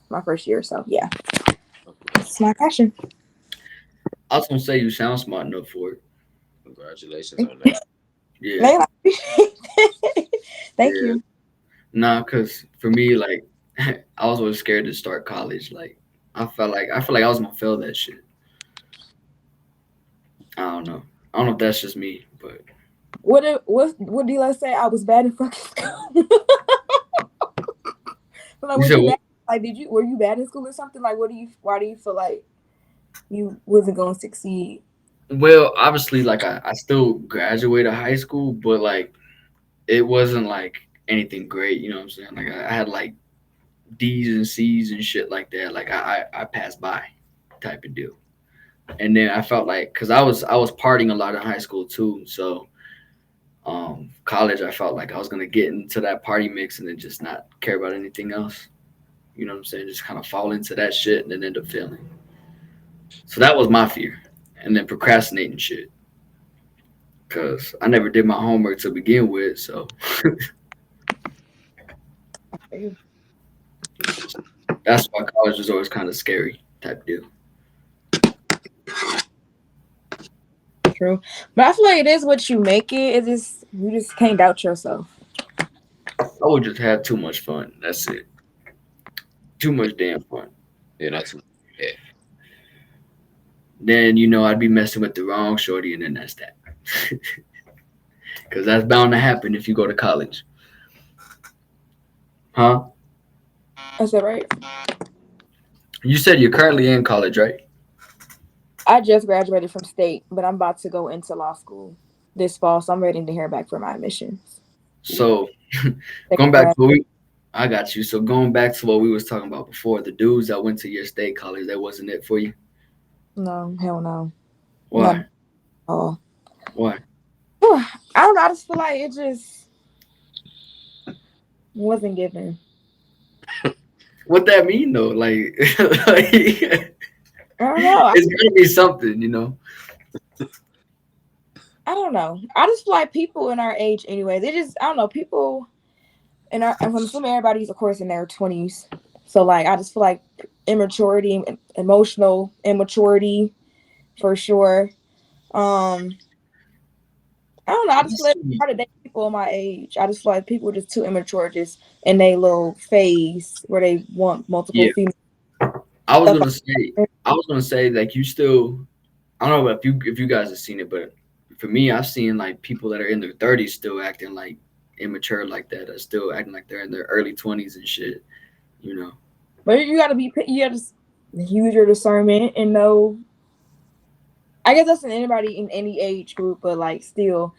my first year. So yeah, it's my passion. I was gonna say you sound smart enough for it. Congratulations on that. Yeah. Thank you. Nah, cause for me, like I was always scared to start college. Like I felt like I was gonna fail that shit. I don't know. I don't know if that's just me, but What do you like say? I was bad in fucking school. But like, you was said you what? bad? Like, were you bad in school or something? Like, why do you feel like you wasn't gonna succeed? Well, obviously, like I still graduated high school, but like it wasn't like anything great. You know what I'm saying? Like I had like D's and C's and shit like that. Like I passed by, type of deal. And then I felt like because I was partying a lot in high school too, so college I felt like I was gonna get into that party mix and then just not care about anything else. You know what I'm saying? Just kind of fall into that shit and then end up failing. So that was my fear, and then procrastinating shit because I never did my homework to begin with. So that's why college was always kind of scary type deal. True, but I feel like it is what you make it. It just you just can't doubt yourself. I would just have too much fun. That's it. Too much damn fun. Yeah, not too. Yeah, Then I'd be messing with the wrong shorty, and then that's that. Because that's bound to happen if you go to college, huh? Is that right? You said you're currently in college, right? I just graduated from state, but I'm about to go into law school this fall, so I'm ready to hear back for my admissions. So going Second back grad. to I got you. So going back to what we was talking about before, the dudes that went to your state college, that wasn't it for you. No, hell no, not Why? at all. Why? I don't know. I just feel like it just wasn't given. What that mean though? Like, it's I don't know. gonna be something. I don't know. I just feel like people in our age anyway, they just I don't know, people in our I'm assuming everybody's of course in their 20s. So like I just feel like immaturity, emotional immaturity for sure. Um I don't know, I just feel like it's hard to date people my age. I just feel like people are just too immature just in their little phase where they want multiple Yeah, females. I was Stuff gonna say, like like you still. I don't know if you guys have seen it, but for me, I've seen like people that are in their 30s still acting like immature like that. Are still acting like they're in their early 20s and shit. You know. but you gotta use your discernment and know I guess that's in anybody in any age group, but like still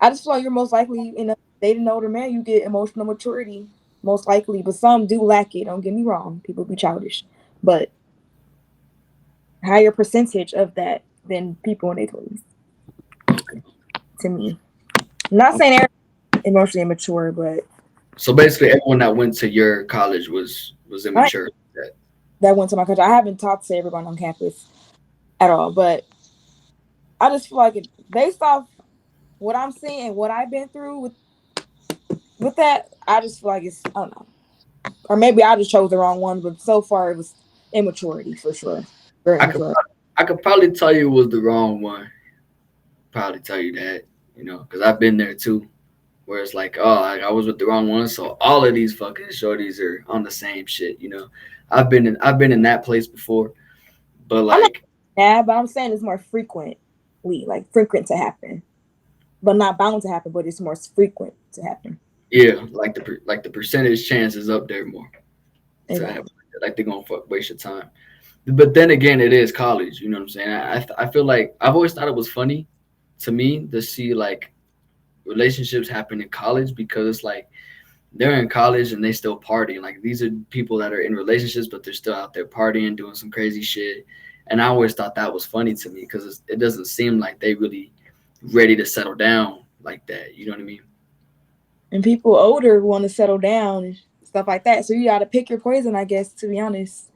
I just feel like you're most likely in a dating an older man, you get emotional maturity, most likely. But some do lack it. Don't get me wrong. People be childish. But higher percentage of that than people in their 20s, Okay. to me. I'm not saying they're emotionally immature, but So basically, everyone that went to your college was I immature. that went to my country. I haven't talked to everyone on campus at all, but I just feel like based off what I'm seeing and what I've been through with that, I just feel like it's I don't know. Or maybe I just chose the wrong one, but so far it was immaturity for sure. Very I could immature. I could probably tell you it was the wrong one. Probably tell you that, because I've been there too. Where it's like, oh, I was with the wrong one, so all of these fucking shorties are on the same shit. I've been in that place before, but I'm not like, mad, but I'm saying it's more frequently, like frequent to happen. But not bound to happen, but it's more frequent to happen. yeah, like the percentage chance is up there more to Exactly. happen. Like they're gonna waste your time. But then again, it is college. You know what I'm saying? I feel like I've always thought it was funny to me to see like relationships happen in college because it's like they're in college and they still party. Like these are people that are in relationships, but they're still out there partying, doing some crazy shit. And I always thought that was funny to me because it doesn't seem like they really ready to settle down like that. You know what I mean? And people older want to settle down and stuff like that. So you got to pick your poison, I guess, to be honest.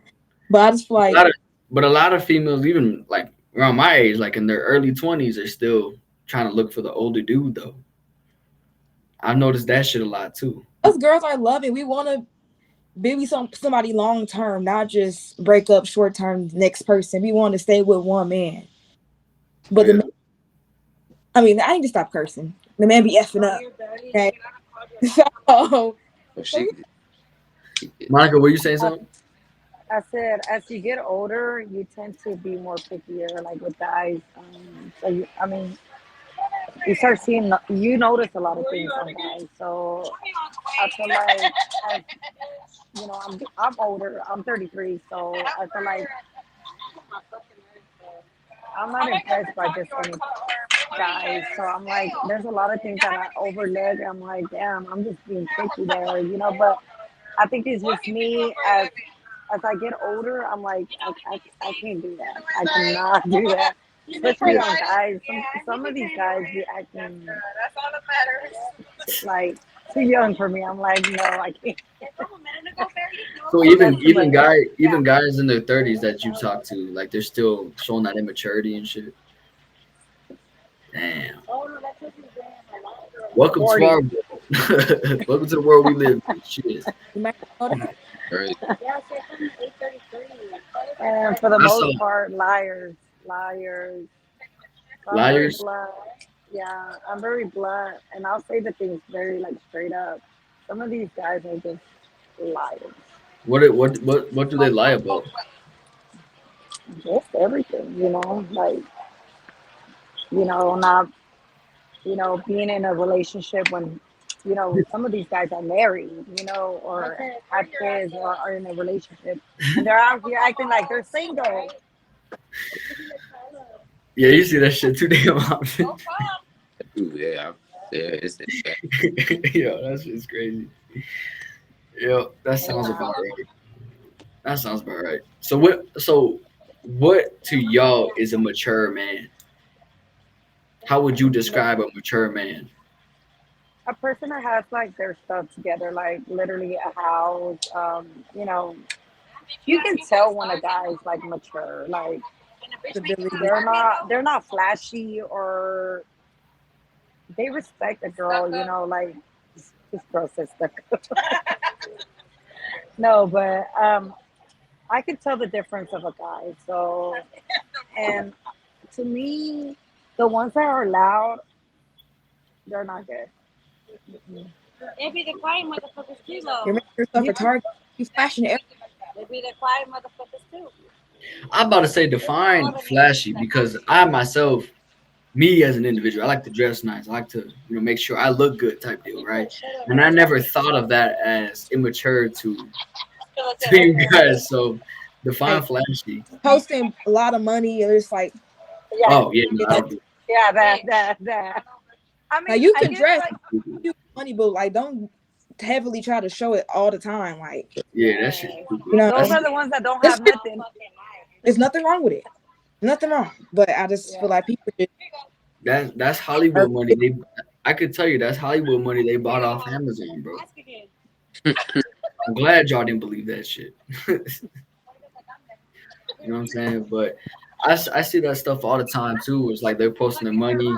But I just feel A like lot of, but a lot of females, even like around my age, like in their early 20s, are still trying to look for the older dude though. I've noticed that shit a lot too. us girls are loving. We want to be with somebody long term, not just break up short term next person. We want to stay with one man. But Yeah. I mean, I need to stop cursing. The man be effing up. Okay. So but she Monica, were you saying I, something? I said, as you get older, you tend to be more pickier, like with guys. So I mean, you start seeing, you notice a lot of things on guys. So I feel like, as I'm older. I'm 33, so I feel like I'm not impressed by just any guys. So I'm like, there's a lot of things that I overlook. I'm like, damn, I'm just being picky there. But I think it's just me as I get older. I'm like, I can't do that. I cannot do that. Especially Yeah. on guys. Some of these guys be acting like too young for me. I'm like, no, I can't. So even That's too much. even guys in their 30s that you talk to, like they're still showing that immaturity and shit. Damn. Welcome to 40. our world. Welcome to the world we live in. Shit. You might know that. Right. And for the I saw most part, liars, liars. So I'm very liars. blunt. Yeah, I'm very blunt, and I'll say the things very like straight up. Some of these guys are just liars. What do they lie about? Just everything. Like not being in a relationship when some of these guys are married, or have kids or are in a relationship, and they're out here acting like they're single. Yeah, you see that shit too damn often. Ooh, yeah. Yeah. It's Yo, that's just crazy. Yo, that sounds Yeah. about right. That sounds about right. So what to y'all is a mature man? How would you describe a mature man? A person that has like their stuff together, like literally a house. You can tell when a guy is like mature. Like Stability. they're not flashy, or they respect a girl. Like this girl says stuff. No, but I can tell the difference of a guy. So, and to me, the ones that are loud, they're not good. Mm-mm. You make yourself a You target. You flashing it. I'm about to say define flashy because I myself, me as an individual, I like to dress nice. I like to, make sure I look good type deal, right? And I never thought of that as immature to you guys. So define Like flashy. posting a lot of money, or it's like, Yeah, Oh yeah, no, I don't do yeah, that. I now mean, you I can guess dress like that. you money, but like don't heavily try to show it all the time. Like, Yeah, that shit's you stupid. know, those are the ones that don't there's, have nothing. there's nothing wrong with it. Nothing wrong. But I just feel Yeah, like people just That's are Hollywood money. I could tell you that's Hollywood money they bought off Amazon, bro. I'm glad y'all didn't believe that shit. You know what I'm saying? But I see that stuff all the time too. It's like they're posting their money,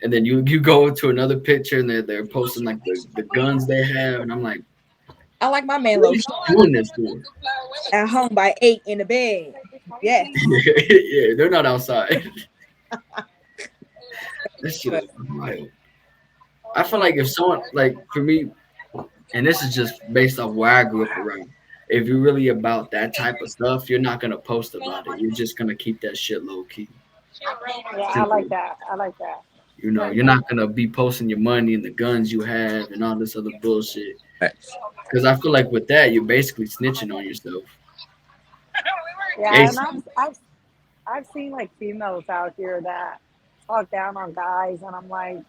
and then you go to another picture and they're posting like the guns they have, and I'm like, I like my man what are low you doing this for? at home by 8 in the bed. Yes. Yeah, they're not outside. That shit But is wild. I feel like if someone like for me, and this is just based off where I grew up around. If you're really about that type of stuff, you're not gonna post about it. You're just gonna keep that shit low key. yeah, I like Simple. that. I like that. You're not gonna be posting your money and the guns you have and all this other bullshit. facts. Because I feel like with that, you're basically snitching on yourself. Yeah, and Basically. I've seen like females out here that talk down on guys, and I'm like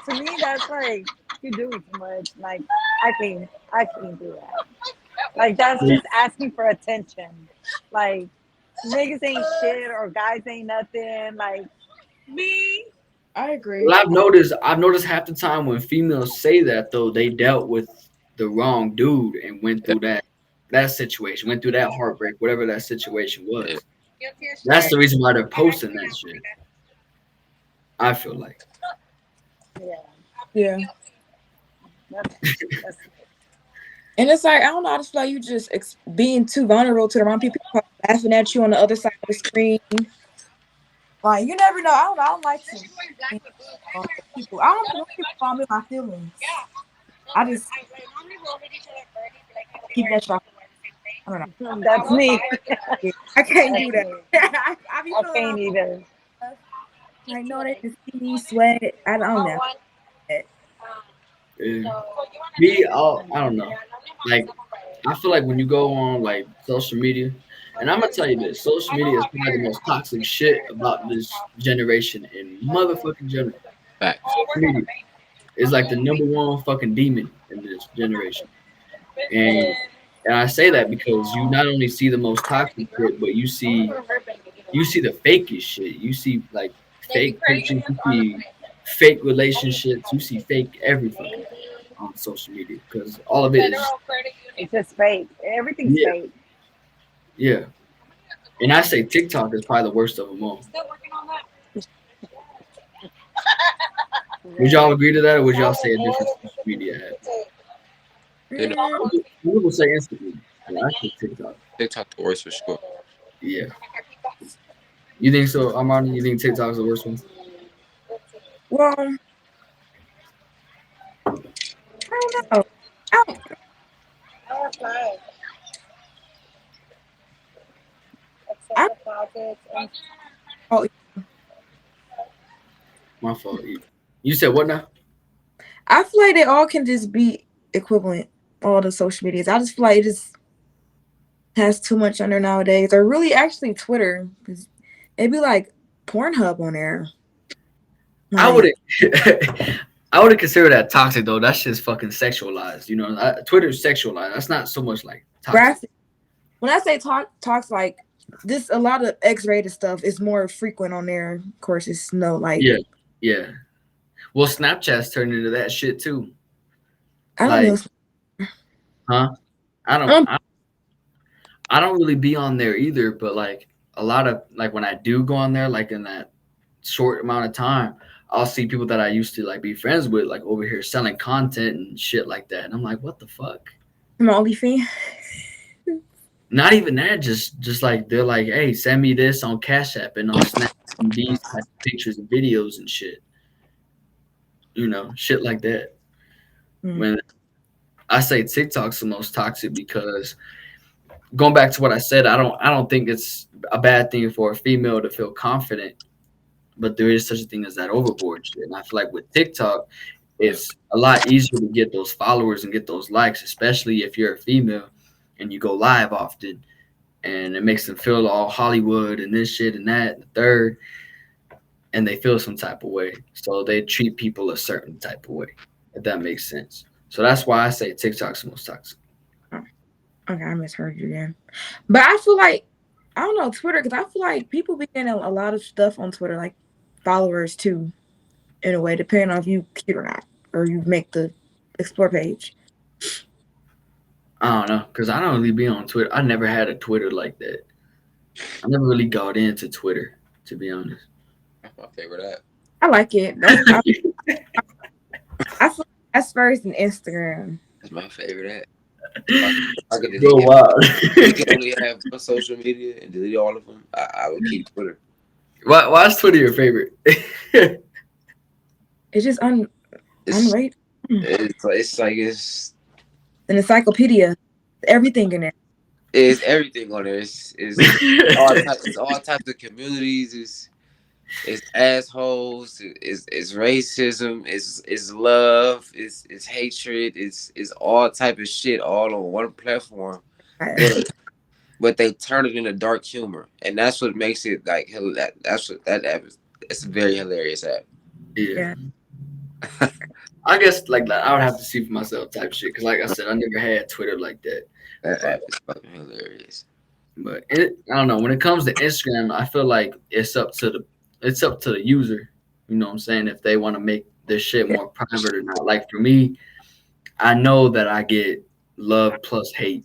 to me that's like you're doing too much. Like I can't do that. Like that's just asking for attention. Like niggas ain't shit or guys ain't nothing. Like I agree. Well, I've noticed half the time when females say that though, they dealt with the wrong dude and went Yeah. through that situation, went through that heartbreak, whatever that situation Yeah. was. That's the reason why they're posting that shit. I feel like. yeah, Yeah. that's And it's like, I don't know, I just feel like you just being too vulnerable to the wrong people, people laughing at you on the other side of the screen. Like, you never know. I don't like to be on people. I don't know when people call me my feelings. I just keep that shit off. I don't know. That's me. Yeah, I can't That's do that. me. I be I feeling all can't either. stuff. Like, no, they can see me sweat. I don't know. Yeah. Me, I don't know. Like, I feel like when you go on like social media, and I'm gonna tell you this, social media is probably the most toxic shit about this generation in motherfucking general. Facts. Social media is like the number one fucking demon in this generation. And I say that because you not only see the most toxic shit, but you see the fakest shit. You see like fake pictures, you see fake relationships, you see fake every fucking thing on social media because all of it is It's just fake. Everything's yeah, fake. yeah. And I say TikTok is probably the worst of them all. Would Yeah. y'all agree to that, or would y'all say a different social media app? You know, Mm, Some people say Instagram, but I say TikTok. TikTok the worst for sure. Yeah. You think so, Armani? You think TikTok's the worst one? well, I don't know. I don't, I, oh, My fault. You said what now? I feel like they all can just be equivalent. All the social medias. I just feel like it just has too much on there nowadays. Or really, actually, Twitter. 'Cause it'd be like Pornhub on there. I Like wouldn't. I wouldn't consider that toxic though. That's just fucking sexualized. You know, Twitter's sexualized. That's not so much like toxic. graphic. When I say talks like this, a lot of X-rated stuff is more frequent on there. Of course, it's no like Yeah, yeah. Well, Snapchat's turned into that shit too. I don't Like, know. huh? I don't. Um, I don't really be on there either. But like a lot of like when I do go on there, like in that short amount of time, I'll see people that I used to like be friends with, like over here selling content and shit like that. And I'm like, what the fuck? I'm OnlyFans. Not even that, just like they're like, hey, send me this on Cash App and I'll snap these type of pictures and videos and shit. You know, shit like that. Mm. When I say TikTok's the most toxic because going back to what I said, I don't think it's a bad thing for a female to feel confident, but there is such a thing as that overboard shit. And I feel like with TikTok, it's a lot easier to get those followers and get those likes, especially if you're a female and you go live often. And it makes them feel all Hollywood and this shit and that and the third, and they feel some type of way. So they treat people a certain type of way, if that makes sense. So that's why I say TikTok's the most toxic. Oh, okay, I misheard you then. But I feel like I don't know Twitter because I feel like people be getting a lot of stuff on Twitter, like followers too, in a way, depending on if you cute or not, or you make the explore page. I don't know, because I don't really be on Twitter. I never had a Twitter like that. I never really got into Twitter, to be honest. That's my favorite app. I like it. I feel like that's first in Instagram. That's my favorite app. I could Go delete wild. you can only have one social media and delete all of them. I would keep Twitter. Why is Twitter your favorite? It's just It's unrated. it's An encyclopedia, everything in there. it's everything on there. It's all types of communities. It's assholes. It's racism. It's love. It's hatred. It's all type of shit all on one platform. But but they turn it into dark humor, and that's what makes it like that's what that app is. It's a very hilarious app. Yeah. Yeah. I guess like I would have to see for myself type shit. Because like I said, I never had Twitter like that. That app is fucking hilarious. But I don't know. When it comes to Instagram, I feel like it's up to the user. You know what I'm saying? If they want to make this shit more private or not. Like for me, I know that I get love plus hate.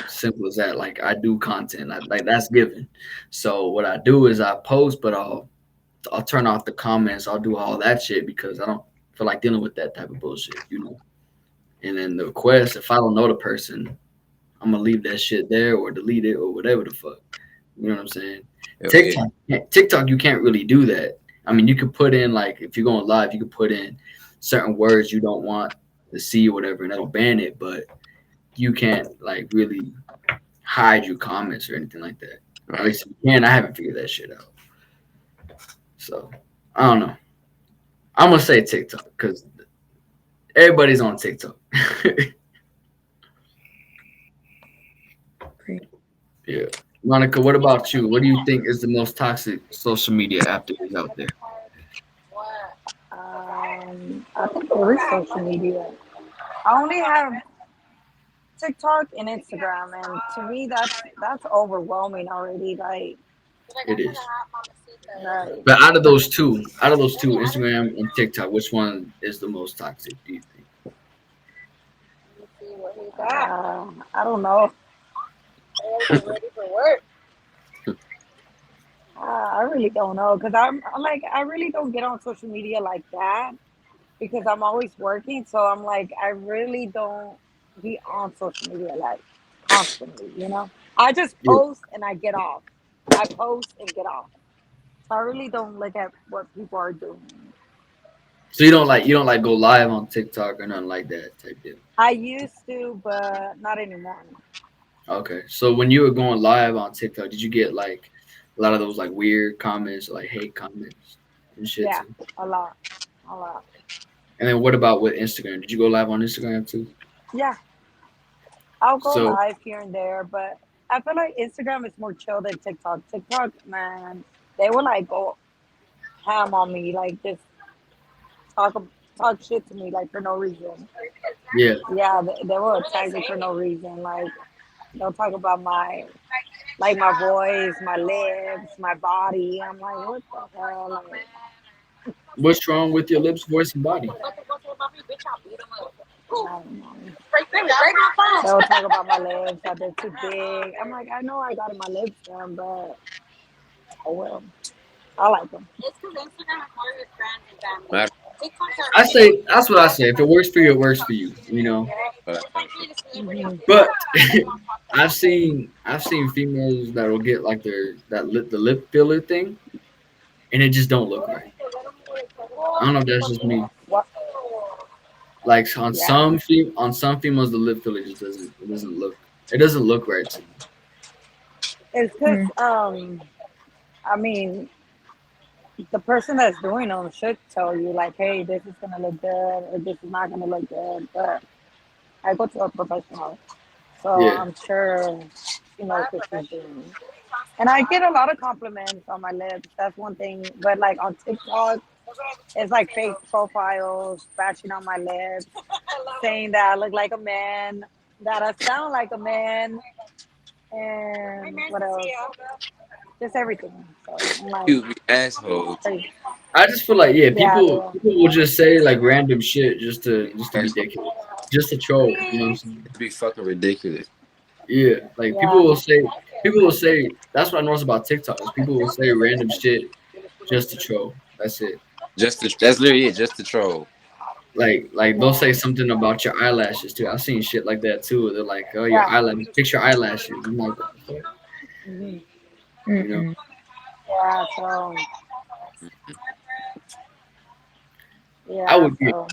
Simple as that. Like I do content. Like that's given. So what I do is I post, but I'll turn off the comments. I'll do all that shit because I don't feel like dealing with that type of bullshit. You know. And then the request, if I don't know the person, I'm gonna leave that shit there or delete it or whatever the fuck. You know what I'm saying? Hell TikTok, you can't really do that. I mean, you could put in like if you're going live, you could put in certain words you don't want see or whatever, and that'll ban it. But you can't like really hide your comments or anything like that. At Right. least you can. I haven't figured that shit out. So I don't know. I'm gonna say TikTok because everybody's on TikTok. Yeah. Monica, what about you? What do you think is the most toxic social media app there is out there? I think there is social media. I only have TikTok and Instagram, and to me, that's overwhelming already. Like, It is. right. But out of those two, Instagram and TikTok, which one is the most toxic? Do you think? I don't know. I really don't know because I'm like I really don't get on social media like that because I'm always working. So I'm like I really don't be on social media like constantly. I just Yeah. post and I get off. I post and get off. So I really don't look at what people are doing. So you don't like go live on TikTok or nothing like that type deal. I used to, but not anymore. Okay. So when you were going live on TikTok, did you get like a lot of those like weird comments, like hate comments and shit Yeah, too? a lot, a lot. And then what about with Instagram? Did you go live on Instagram too? Yeah, I'll go So live here and there, but I feel like Instagram is more chill than TikTok. TikTok, man, they will like go ham on me, like just talk talk shit to me like for no reason. yeah. Yeah, they will attack me for no reason. Like they'll talk about my voice, my lips, my body. I'm like, what the hell? Like, What's wrong with your lips, voice, and body? I don't know. They'll talk about my lips that they're too big. I'm like, I know I got my lips done, but oh well, I like them. Matter I say that's what I say. If it works for you, it works for you. You know. of fact, Mhm. But I've seen females that will get like the lip filler thing, and it just don't look right. I don't know if that's just me. What? Like Yeah, on some females, the lip filler just doesn't look right to me. it's because I mean, the person that's doing them should tell you like, hey, this is gonna look good or this is not gonna look good. But I go to a professional, so Yeah, I'm sure she knows what she's doing. And I get a lot of compliments on my lips. That's one thing. But like on TikTok, it's like fake profiles bashing on my lips, saying that I look like a man, that I sound like a man, and what else? Just everything. So I'm like, you be assholes. crazy. I just feel like yeah, Yeah, they will. people will just say like random shit just to be Assholes ridiculous, just to troll. You know what I'm saying? be fucking ridiculous. Yeah, like Yeah. people will say that's what I notice about TikTok is people will say random shit just to troll. That's it. That's literally it. Just to troll. Like they'll Yeah. say something about your eyelashes too. I've seen shit like that too. They're like, oh your Yeah. eyelashes, fix your eyelashes. I'm like, what the fuck? Hmm. You know? Yeah. So I yeah. would be So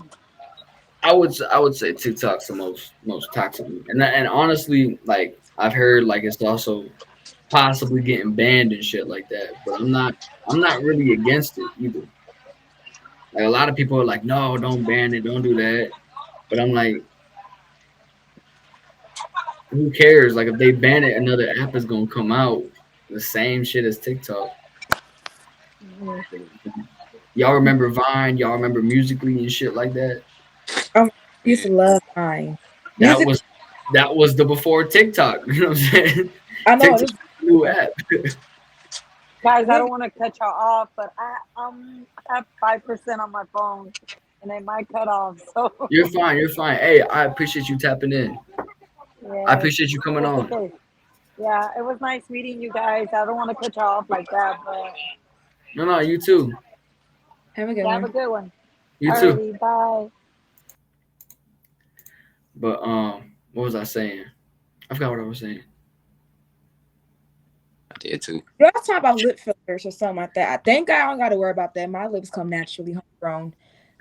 I would say TikTok's the most toxic, and honestly, like I've heard like it's also possibly getting banned and shit like that. But I'm not really against it either. Like a lot of people are like, no, don't ban it, don't do that. But I'm like, who cares? Like if they ban it, another app is gonna come out the same shit as TikTok. mhm. Y'all remember Vine? Y'all remember Musically and shit like that? I used Yeah. to love mine. That Music. was that was the before TikTok. You know what I'm saying? I know TikTok this. new app. Guys, I Look, don't want to cut y'all off, but I have 5% on my phone, and they might cut off. So You're fine. You're fine. Hey, I appreciate you tapping in. I yes, appreciate you coming it's on. okay. Yeah, it was nice meeting you guys. I don't want to cut y'all off like that, but No, no, you too. have a good yeah, have a one. good one. You too. Alrighty, bye. But what was I saying? I forgot what I was saying. I did too. You all talk about lip fillers or something like that. I think I don't got to worry about that. My lips come naturally homegrown.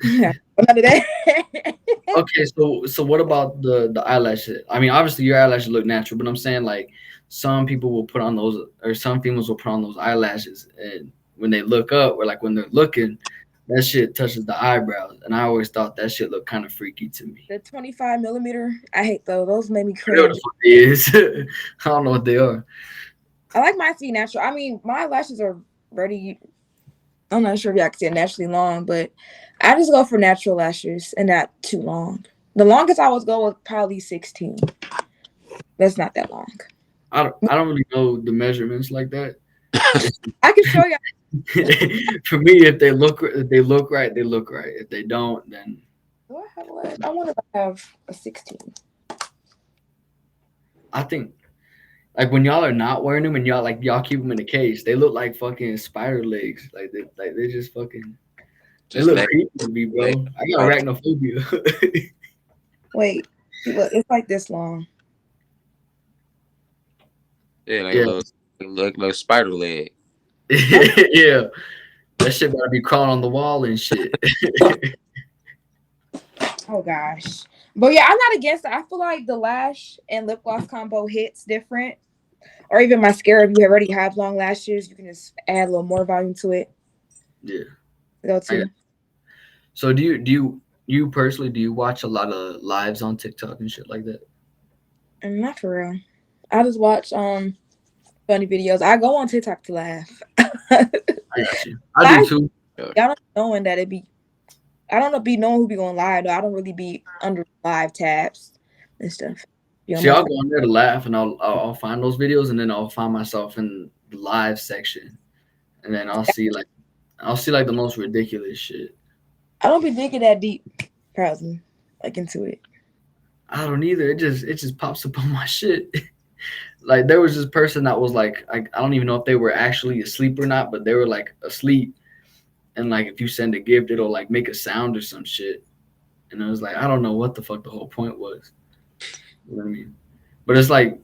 None of that. Okay, so what about the eyelashes? I mean, obviously your eyelashes look natural, but I'm saying like some people will put on those, or some females will put on those eyelashes, and when they look up, or like when they're looking, that shit touches the eyebrows, and I always thought that shit looked kind of freaky to me. The 25 millimeter, I hate those. Those made me I know what cringe. the fuck it is. I don't know what they are. I like mine to be natural. I mean, my lashes are ready. I'm not sure if y'all can say naturally long, but I just go for natural lashes and not too long. The longest I was go was probably 16. That's not that long. I don't really know the measurements like that. It's, I can show you. for me, if they look right, they look right. If they don't, then Do I have a lash? I wonder if I have a 16. I think like when y'all are not wearing them and y'all keep them in a case, they look like fucking spider legs. Like they just fucking they Just look like, creepy to me, like bro. I got arachnophobia. Wait, look, it's like this long. yeah, like a Yeah, little spider leg. yeah. That shit gotta be crawling on the wall and shit. Oh gosh. But yeah, I'm not against it. I feel like the lash and lip gloss combo hits different. Or even mascara, if you already have long lashes, you can just add a little more volume to it. Yeah. Go I got, to. so do you personally do you watch a lot of lives on TikTok and shit like that? And not for real. I just watch funny videos. I go on TikTok to laugh. I got you. I do Live, too. Yeah. y'all don't be knowing that it be. I don't know be knowing who be going live though. I don't really be under live tabs and stuff. Be on See, my I'll phone. go on there to laugh, and I'll find those videos, and then I'll find myself in the live section, and then I'll see like the most ridiculous shit. I don't be digging that deep, probably, like into it. I don't either. It just pops up on my shit. Like there was this person that was like I don't even know if they were actually asleep or not, but they were like asleep, and like if you send a gift, it'll like make a sound or some shit. And I was like, I don't know what the fuck the whole point was. You know what I mean? But it's like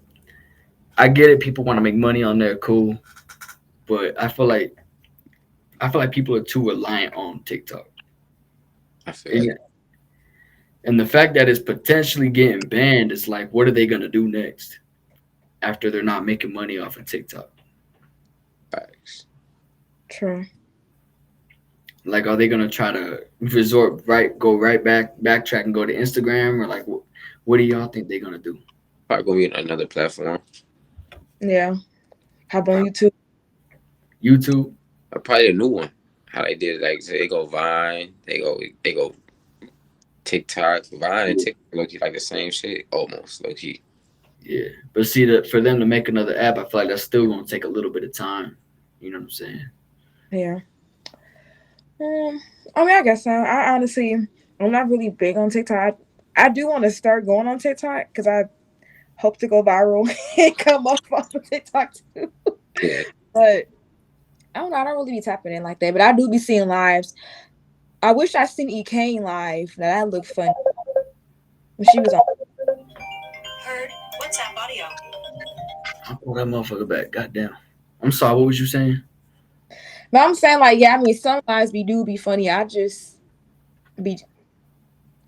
I get it. People want to make money on there, cool. But I feel like people are too reliant on TikTok. I feel like And, and the fact that it's potentially getting banned is like, what are they gonna do next after they're not making money off of TikTok? facts. True. Like, are they gonna try to go right backtrack and go to Instagram, or like, what do y'all think they're gonna do? Probably gonna be another platform. Yeah. Hop on Uh, YouTube. YouTube? Probably a new one. How they did, like so they go Vine, they go TikTok, Vine and TikTok, low key like the same shit, almost low key. Yeah, but see that for them to make another app, I feel like that's still gonna take a little bit of time. You know what I'm saying? Yeah. I mean, I guess so. I honestly, I'm not really big on TikTok. I do want to start going on TikTok because I hope to go viral and come up off of TikTok too. Yeah, But I don't know. I don't really be tapping in like that. But I do be seeing lives. I wish I seen E Kane live. Now that looked funny when she was on. Heard WhatsApp audio. I pull that motherfucker back. Goddamn. I'm sorry. What was you saying? But I'm saying like, yeah. I mean, some lives be funny. I just be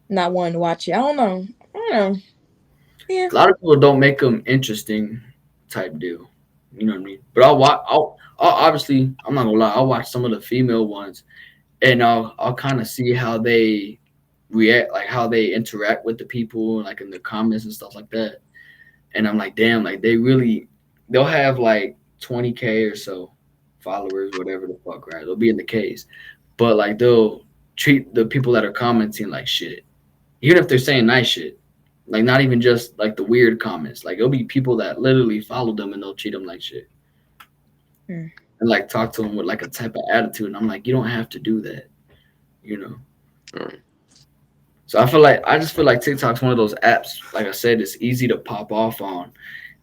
not wanting to watch it. I don't know. I don't know. Yeah. A lot of people don't make them interesting type deal. You know what I mean? But I'll watch. I'll obviously. I'm not gonna lie. I'll watch some of the female ones, and I'll kind of see how they react, like how they interact with the people, like in the comments and stuff like that. And I'm like, damn, like they'll have like 20K or so followers, whatever the fuck, right? They'll be in the case, but like they'll treat the people that are commenting like shit, even if they're saying nice shit. Like not even just like the weird comments. Like it'll be people that literally follow them and they'll treat them like shit Hmm. and like talk to them with like a type of attitude. And I'm like, you don't have to do that, you know. mm, So I just feel like TikTok's one of those apps. Like I said, it's easy to pop off on,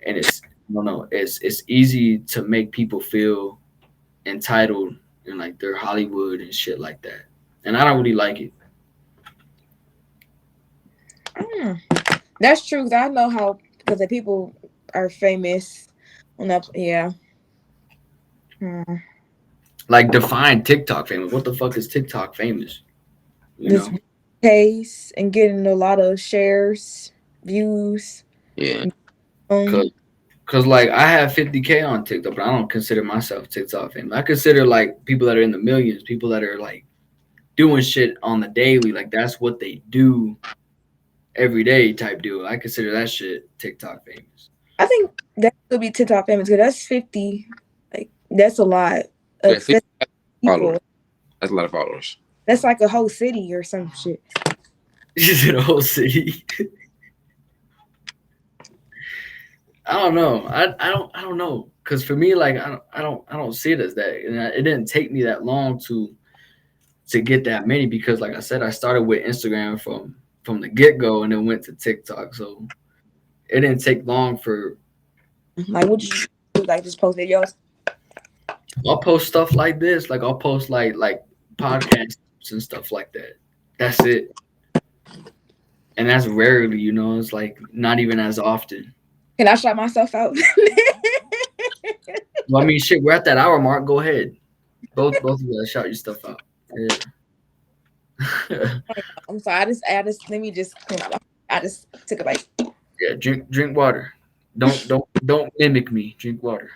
and it's I don't know, it's easy to make people feel entitled and like they're Hollywood and shit like that. And I don't really like it. I don't know. That's true. 'Cause I know how because the people are famous. On that, yeah. Hmm. Like define TikTok famous. What the fuck is TikTok famous? You This know? case and getting a lot of shares, views. Yeah. Um, Cause like I have 50K on TikTok, but I don't consider myself TikTok famous. I consider like people that are in the millions, people that are like doing shit on the daily, like that's what they do every day type deal. I consider that shit TikTok famous. I think that could be TikTok famous because that's 50. Like that's a lot Yeah, of 50 followers. people. That's a lot of followers. That's like a whole city or some shit. Just in the whole city. I don't know. I don't know. Cause for me, like I don't see it as that, and it didn't take me that long to get that many because, like I said, I started with Instagram from the get go, and then went to TikTok. So it didn't take long for. Like, would you do? Like, just post videos? I'll post stuff like this, like I'll post like podcasts and stuff like that. That's it, and that's rarely, it's like not even as often. Can I shout myself out? Well, I mean, shit, we're at that hour mark. Go ahead, both of you guys shout your stuff out. Yeah. I'm sorry. I just let me just. I just took a bite. Yeah, drink water. Don't mimic me. Drink water.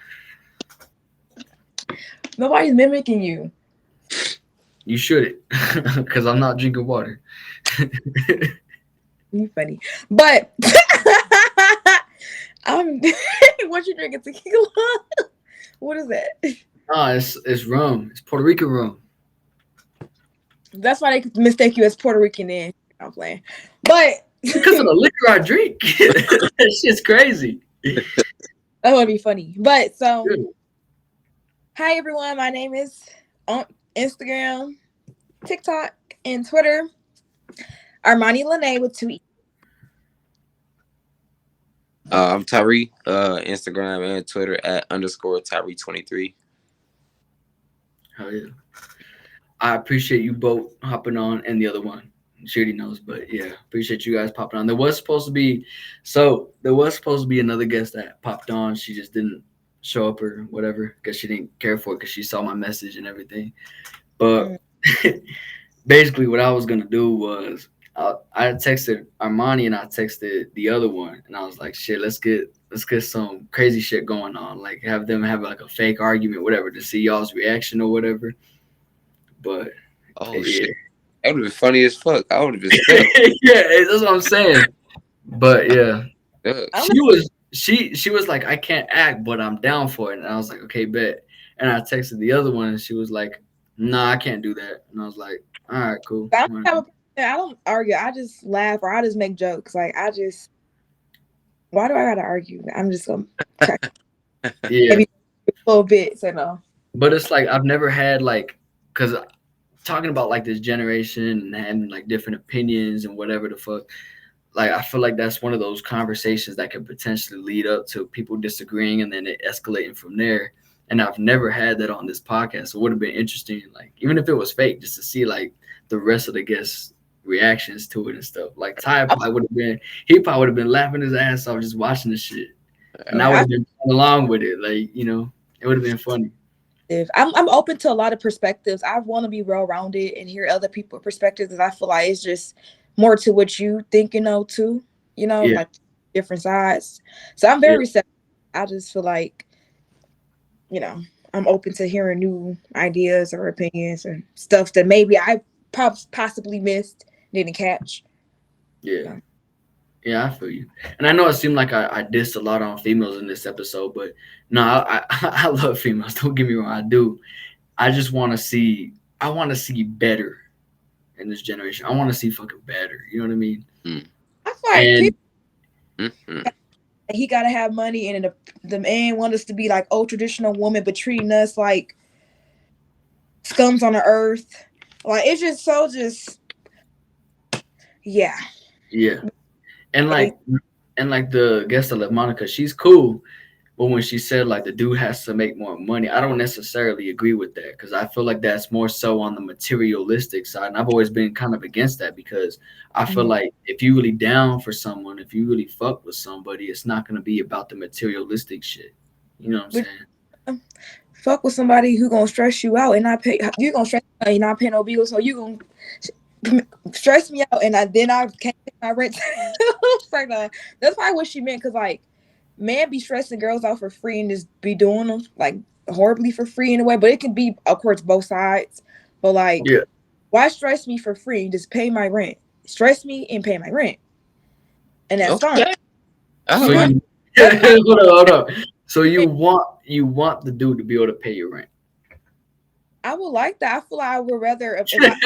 Nobody's mimicking you. You shouldn't, because I'm not drinking water. You funny, but I'm. What you drinking? Tequila? What is that? Ah, it's rum. It's Puerto Rican rum. That's why they mistake you as Puerto Rican. In I'm playing, but Because of the liquor I drink. That shit's crazy. that would be funny. But so, Good. hi everyone. My name is on Instagram, TikTok, and Twitter. Armani Lene with 2 E. I'm Tyree. Instagram and Twitter at _Tyree23. Hell yeah. I appreciate you both hopping on, and the other one. She already knows, but yeah, appreciate you guys popping on. There was supposed to be another guest that popped on. She just didn't show up or whatever because she didn't care for it because she saw my message and everything. But basically, what I was gonna do was I texted Armani and I texted the other one, and I was like, "Shit, let's get some crazy shit going on. Like have them have like a fake argument, whatever, to see y'all's reaction or whatever." But Oh yeah, shit, that would have been funny as fuck. I would have been stuck. yeah, that's what I'm saying. But yeah, Stuck. she was like, "I can't act, but I'm down for it." And I was like, "Okay, bet." And I texted the other one, and she was like, "Nah, I can't do that." And I was like, "All right, cool." I don't argue. I just laugh or I just make jokes. Like why do I gotta argue? I'm just gonna crack Yeah, maybe a little bit. So no. but it's like I've never had like, cause talking about like this generation and having like different opinions and whatever the fuck. Like I feel like that's one of those conversations that could potentially lead up to people disagreeing and then it escalating from there. And I've never had that on this podcast. So it would have been interesting, like even if it was fake, just to see like the rest of the guests' reactions to it and stuff. Like Ty probably would have been, he probably would have been laughing his ass off just watching the shit, and I would have been going along with it. Like it would have been funny. I'm open to a lot of perspectives. I want to be well rounded and hear other people's perspectives because I feel like it's just more to what you think too. Yeah. Like different sides. So I'm very receptive. I just feel like, I'm open to hearing new ideas or opinions and stuff that maybe I possibly missed, didn't catch. Yeah. Yeah, I feel you. And I know it seemed like I dissed a lot on females in this episode, but no, I love females. Don't get me wrong, I do. I just want to see. I want to see better in this generation. I want to see fucking better. You know what I mean? I feel like Mm-hmm. he gotta have money, and the man want us to be like old traditional woman, but treating us like scums on the earth. Like it's just yeah. Yeah. And like the guest that left, Monica, she's cool. But when she said like the dude has to make more money, I don't necessarily agree with that because I feel like that's more so on the materialistic side. And I've always been kind of against that because I feel like if you really down for someone, if you really fuck with somebody, it's not going to be about the materialistic shit. You know what I'm saying? Fuck with somebody who gonna stress you out and not pay. You gonna stress out and not pay no bills, so you gonna stressed me out, and then I can't pay my rent. It's like that's probably what she meant. Cause like, men be stressing girls out for free and just be doing them like horribly for free in a way. But it can be, of course, both sides. But like, Yeah. why stress me for free and just pay my rent? Stress me and pay my rent, and that's fine. Okay. I So don't mind. you That's fine. hold on. So you want the dude to be able to pay your rent. I would like that. I feel like I would rather if I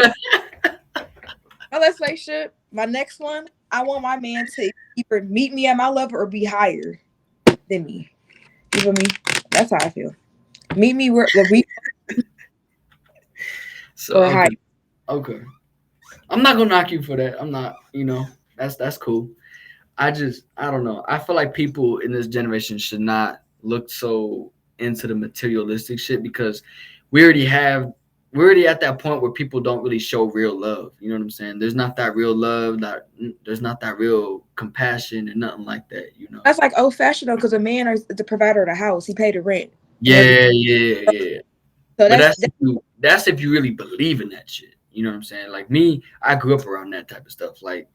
my let's say shit. My next one, I want my man to either meet me at my level or be higher than me. You feel me? That's how I feel. Meet me where we So or higher. okay. I'm not gonna knock you for that. I'm not. That's cool. I don't know. I feel like people in this generation should not look so into the materialistic shit because we already have we're already at that point where people don't really show real love. You know what I'm saying? There's not that real love, there's not that real compassion and nothing like that. That's like old fashioned though, because a man is the provider of the house. He paid the rent and everything. Yeah, yeah, yeah. So But that's that's if you really believe in that shit. You know what I'm saying? Like me, I grew up around that type of stuff. Like,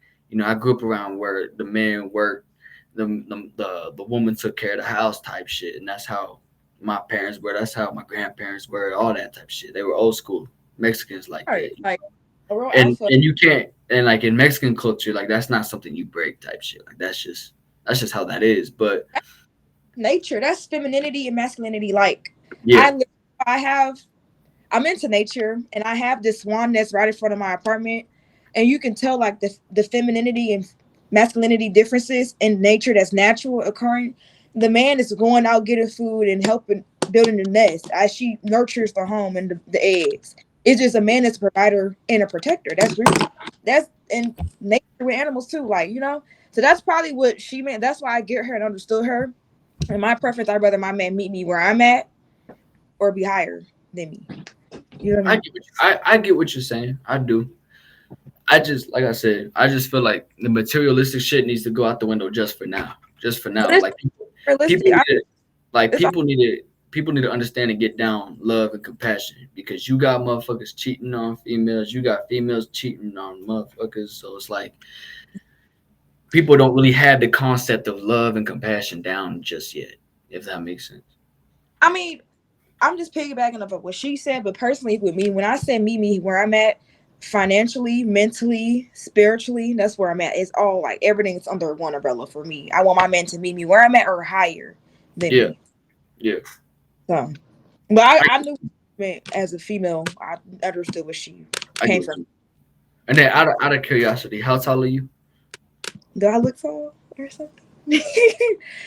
I grew up around where the man worked, the woman took care of the house type shit, and that's how my parents were. That's how my grandparents were. All that type of shit. They were old school Mexicans like right. that. Like a real alpha. And you can't, and like in Mexican culture, like that's not something you break type shit. Like that's just how that is. But Nature. That's femininity and masculinity. Like yeah, I I have I'm into nature and I have this swan that's right in front of my apartment. And you can tell like the femininity and masculinity differences in nature that's natural occurring. The man is going out getting food and helping building the nest as she nurtures the home and the eggs. It's just a man that's a provider and a protector. That's in nature with animals too, like, So that's probably what she meant. That's why I get her and understood her. In my preference, I'd rather my man meet me where I'm at or be higher than me. You know what I mean? I get what you're saying. I do. I just, like I said, I just feel like the materialistic shit needs to go out the window just for now. Just for But now. it's Like realistic. people need to, like It's like, people need to understand and get down love and compassion because you got motherfuckers cheating on females, you got females cheating on motherfuckers. So it's like people don't really have the concept of love and compassion down just yet, if that makes sense. I mean, I'm just piggybacking off of what she said, but personally with me, when I say meet me where I'm at, financially, mentally, spiritually, that's where I'm at. It's all like everything's under one umbrella for me. I want my man to meet me where I'm at or higher than Yeah, me. yeah. So, but I, I, I knew meant as a female, I understood where she I get came what from. you. And then out of curiosity, how tall are you? Do I look tall or something?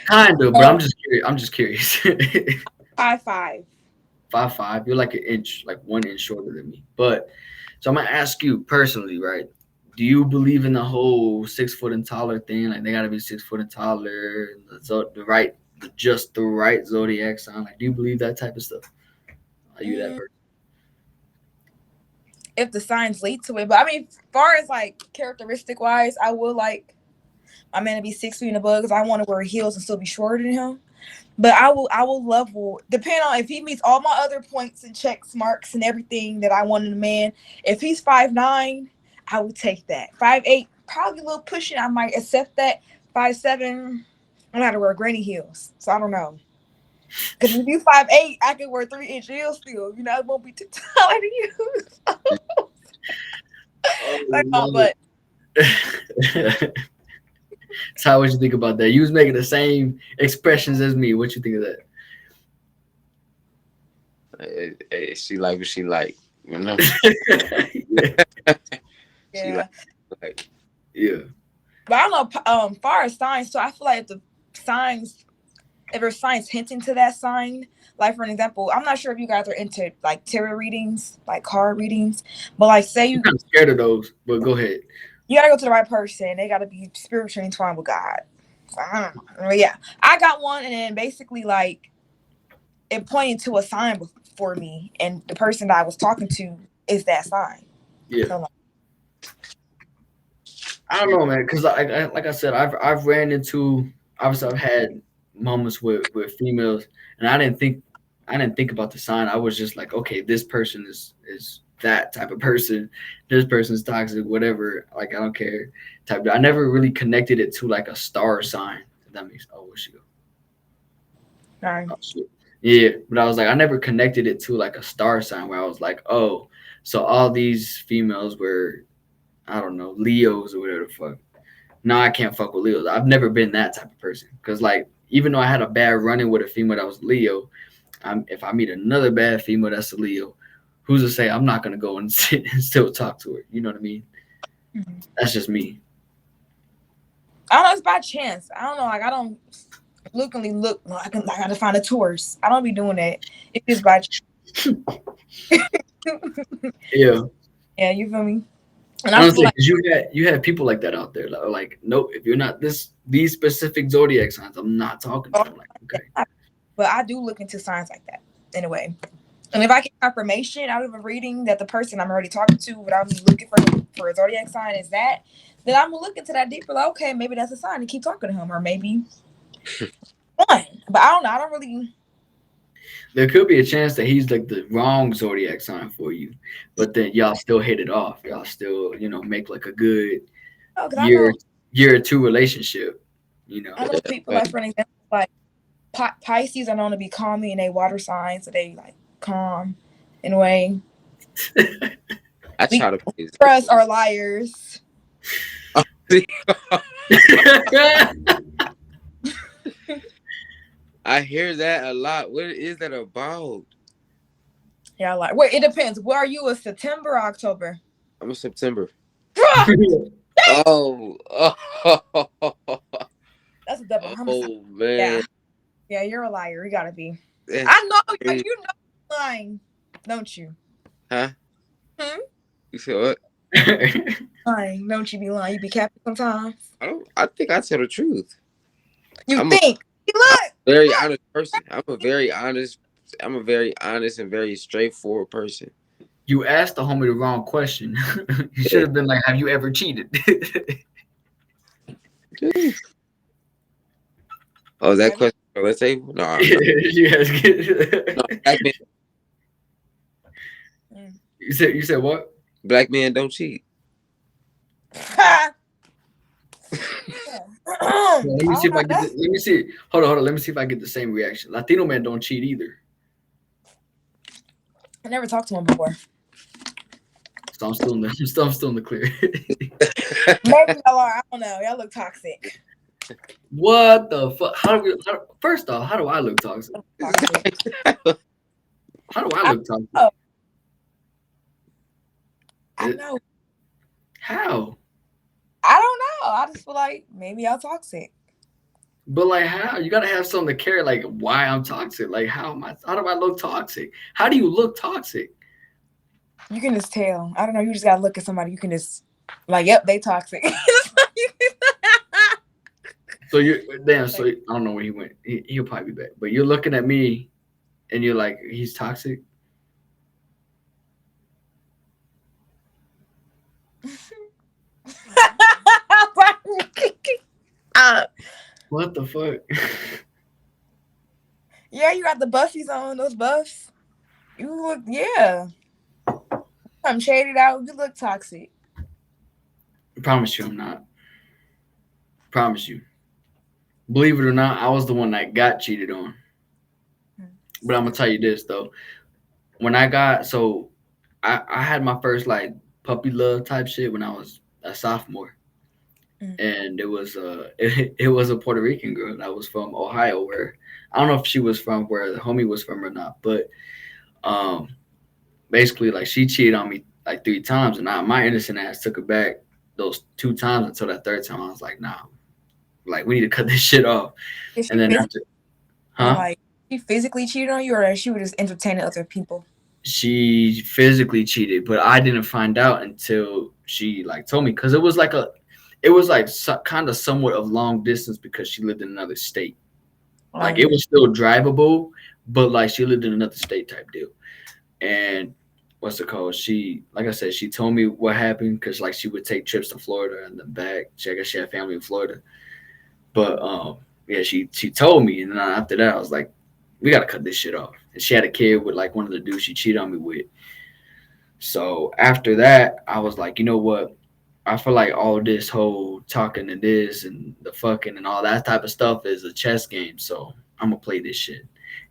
Kind of, but uh, I'm just curious. 5'5". 5'5". You're like an inch, like 1 inch shorter than me. But so I'm gonna ask you personally, right? Do you believe in the whole 6 foot and taller thing? Like they gotta be 6 foot and taller, and just the right zodiac sign. Like, do you believe that type of stuff? Are you that Mm, person? if the signs lead to it, but I mean, far as like characteristic wise, I would like my man to be 6 feet and above because I want to wear heels and still be shorter than him. But I will level depend on if he meets all my other points and checks marks and everything that I want in a man. If he's 5'9", I would take that. 5'8", probably a little pushing. I might accept that. 5'7", I'm gonna have to wear granny heels. So I don't know. Because if you 5'8", I could wear 3-inch heels still. It won't be too taller than you. Oh, Like, Lord. but So, what you think about that? You was making the same expressions as me. What you think of She like what she like, you know. that? She yeah. like Yeah. But I don't know. Far as signs, so I feel like if there's signs hinting to that sign, like for an example, I'm not sure if you guys are into like tarot readings, like card readings, but like say I'm kind of scared of those, but go ahead. you gotta go to the right person. They gotta be spiritually entwined with God. So, I don't know. But yeah, I got one, and then basically like it pointed to a sign for me, and the person that I was talking to is that sign. Yeah. So, I don't know, man, because like I said, I've ran into obviously I've had moments with females, and I didn't think about the sign. I was just like, okay, this person is that type of person. This person's toxic, whatever. Like I don't care. Type. I never really connected it to like a star sign. If that makes. Oh, where she go? Sorry. Oh, shit. Yeah, but I was like, I never connected it to like a star sign where I was like, oh, so all these females were, I don't know, Leos or whatever the fuck. No, I can't fuck with Leos. I've never been that type of person. Cause like, even though I had a bad run-in with a female that was Leo, if I meet another bad female that's a Leo, who's to say I'm not gonna go and sit and still talk to her? You know what I mean? Mm-hmm. That's just me. I don't know. It's by chance. I don't know. Like I don't look. Well, I gotta find a tourist. I don't be doing that. It's just by chance. Yeah. Yeah, you feel me? And I feel Honestly, like because you had people like that out there. Like, nope, if you're not these specific zodiac signs, I'm not talking to you. I'm like, okay. but I do look into signs like that in a way. And if I get confirmation out of a reading that the person I'm already talking to, without me looking for a zodiac sign is that, then I'm gonna look into that deeper. Like, okay, maybe that's a sign to keep talking to him, or maybe one. But I don't know. I don't really. There could be a chance that he's like the wrong zodiac sign for you, but then y'all still hit it off. Y'all still, make like a good Oh, because year year or two relationship. I know people like, for an example, like Pisces are known to be calming and they water signs, so they like calm in a way. I try to please. Libras are liars. I hear that a lot. What is that about? Yeah, like wait, it depends. Where are you? A September or October? I'm in September. Bruh! Oh, That's a double homicide. oh man. Yeah, you're a liar. You gotta be. That's I know crazy. you know you're lying, don't you? Huh? Hmm? You said what? Lying, don't you be lying? You be capping sometimes. I think I tell the truth. You I'm think? Look. Very honest person. I'm a very honest and very straightforward person. You asked the homie the wrong question. You should have been like, "Have you ever cheated?" Oh, that question on the table? No, Yes. no. Black men, You said what? black men don't cheat. Let me see if I get. Let me see. Hold on. Let me see if I get the same reaction. Latino men don't cheat either. I never talked to him before. So I'm still in the clear. Maybe y'all are. I don't know. Y'all look toxic. What the fuck? First off, how do I look toxic? How do I look toxic? I know. How? I don't know. I just feel like maybe y'all toxic. But like, how? You gotta have something to care. Like, why I'm toxic? Like, how do I look toxic? How do you look toxic? You can just tell. I don't know. You just gotta look at somebody. You can just like, yep, they toxic. So I don't know where he went. He'll probably be back. But you're looking at me, and you're like, he's toxic. What the fuck? Yeah, you got the buffies on. Those buffs. You look, yeah. I'm shaded out. You look toxic. I promise you, I'm not. Promise you. Believe it or not, I was the one that got cheated on. But I'm gonna tell you this though. When I had my first like puppy love type shit when I was a sophomore. And it was it was a Puerto Rican girl that was from Ohio, where I don't know if she was from where the homie was from or not, but basically like she cheated on me like 3 times, and my innocent ass took her back those 2 times until that 3rd time I was like, nah, like we need to cut this shit off. And then after, like she physically cheated on you, or she was just entertaining other people? She physically cheated, but I didn't find out until she like told me, because it was like kind of somewhat of long distance because she lived in another state. Like it was still drivable, but like she lived in another state type deal. And what's it called? She, like I said, she told me what happened because like she would take trips to Florida and then back. I guess she had family in Florida. But yeah, she told me, and then after that I was like, we gotta cut this shit off. And she had a kid with like one of the dudes she cheated on me with. So after that, I was like, you know what? I feel like all this whole talking to this and the fucking and all that type of stuff is a chess game. So I'm gonna play this shit.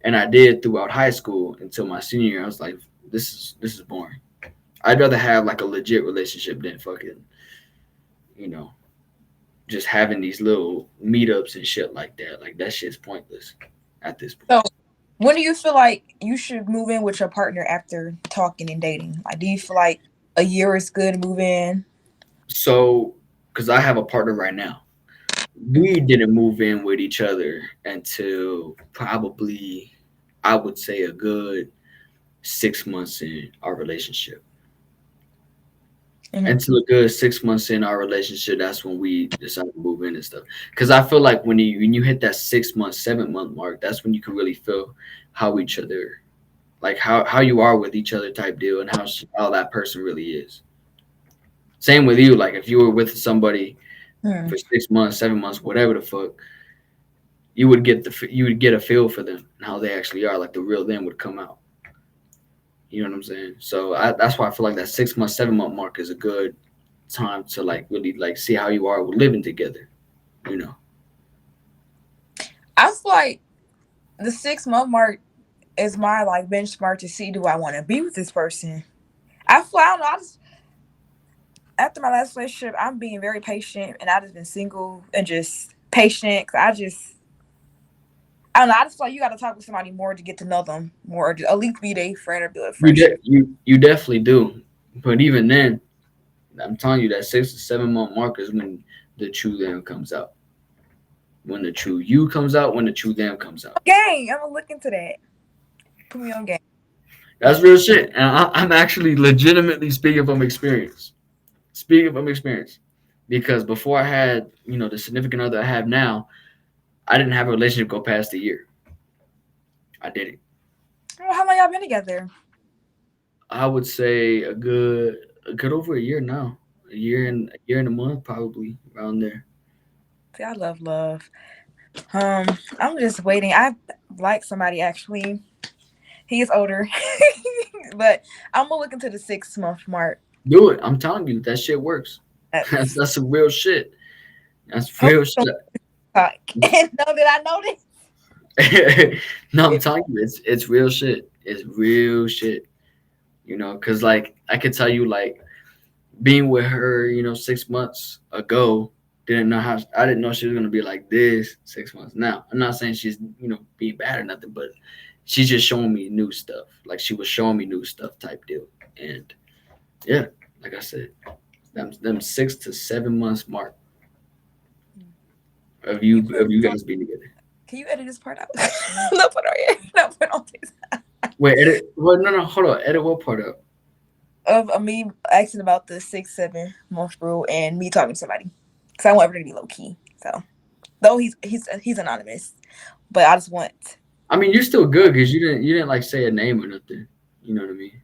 And I did throughout high school until my senior year. I was like, this is boring. I'd rather have like a legit relationship than fucking, you know, just having these little meetups and shit like that. Like that shit's pointless at this point. So, when do you feel like you should move in with your partner after talking and dating? Like, do you feel like a year is good to move in? So, because I have a partner right now, we didn't move in with each other until probably, I would say, a good 6 months in our relationship. Mhm. Until a good 6 months in our relationship, that's when we decided to move in and stuff. Because I feel like when you hit that 6 month, 7 month mark, that's when you can really feel how each other, like how you are with each other type deal, and how that person really is. Same with you. Like if you were with somebody Hmm. for 6 months, 7 months, whatever the fuck, you would get a feel for them and how they actually are. Like the real them would come out. You know what I'm saying? So that's why I feel like that 6 month, 7 month mark is a good time to like really like see how you are with living together. You know? I feel like the 6 month mark is my like benchmark to see, do I want to be with this person. I don't know. After my last relationship, I'm being very patient, and I just been single and just patient. 'Cause I don't know. I just feel like you got to talk with somebody more to get to know them more, or at least be their friend or build a friendship. You definitely do. But even then, I'm telling you that 6 to 7 month mark is when the true them comes out. When the true you comes out, when the true them comes out. Gang, I'm gonna look into that. Put me on game. That's real shit. And I'm actually legitimately speaking from experience. Speaking from experience. Because before I had, the significant other I have now, I didn't have a relationship go past a year. I didn't. Oh, how long y'all been together? I would say a good over a year now. A year and a month probably around there. See, I love love. I'm just waiting. I like somebody actually. He is older, but I'm gonna look into the 6 month mark. Do it. I'm telling you, that shit works. That's That's that's some real shit. That's hope real you shit. don't talk and know that I know this. No, I'm telling you, it's real shit. It's real shit. Cause like I could tell you, like being with her, 6 months ago, I didn't know she was gonna be like this 6 months. Now, I'm not saying she's being bad or nothing, but she's just showing me new stuff. Like she was showing me new stuff type deal. And yeah, like I said, them 6 to 7 months mark of you You put of you guys being together. Can you edit this part out? No put on here. No put on this. Wait, edit. Well, no, hold on. Edit what part up? Of me asking about the 6 7 month rule and me talking to somebody, because I want everything to be low key. So though he's anonymous, but I just want. I mean, you're still good because you didn't like say a name or nothing. You know what I mean?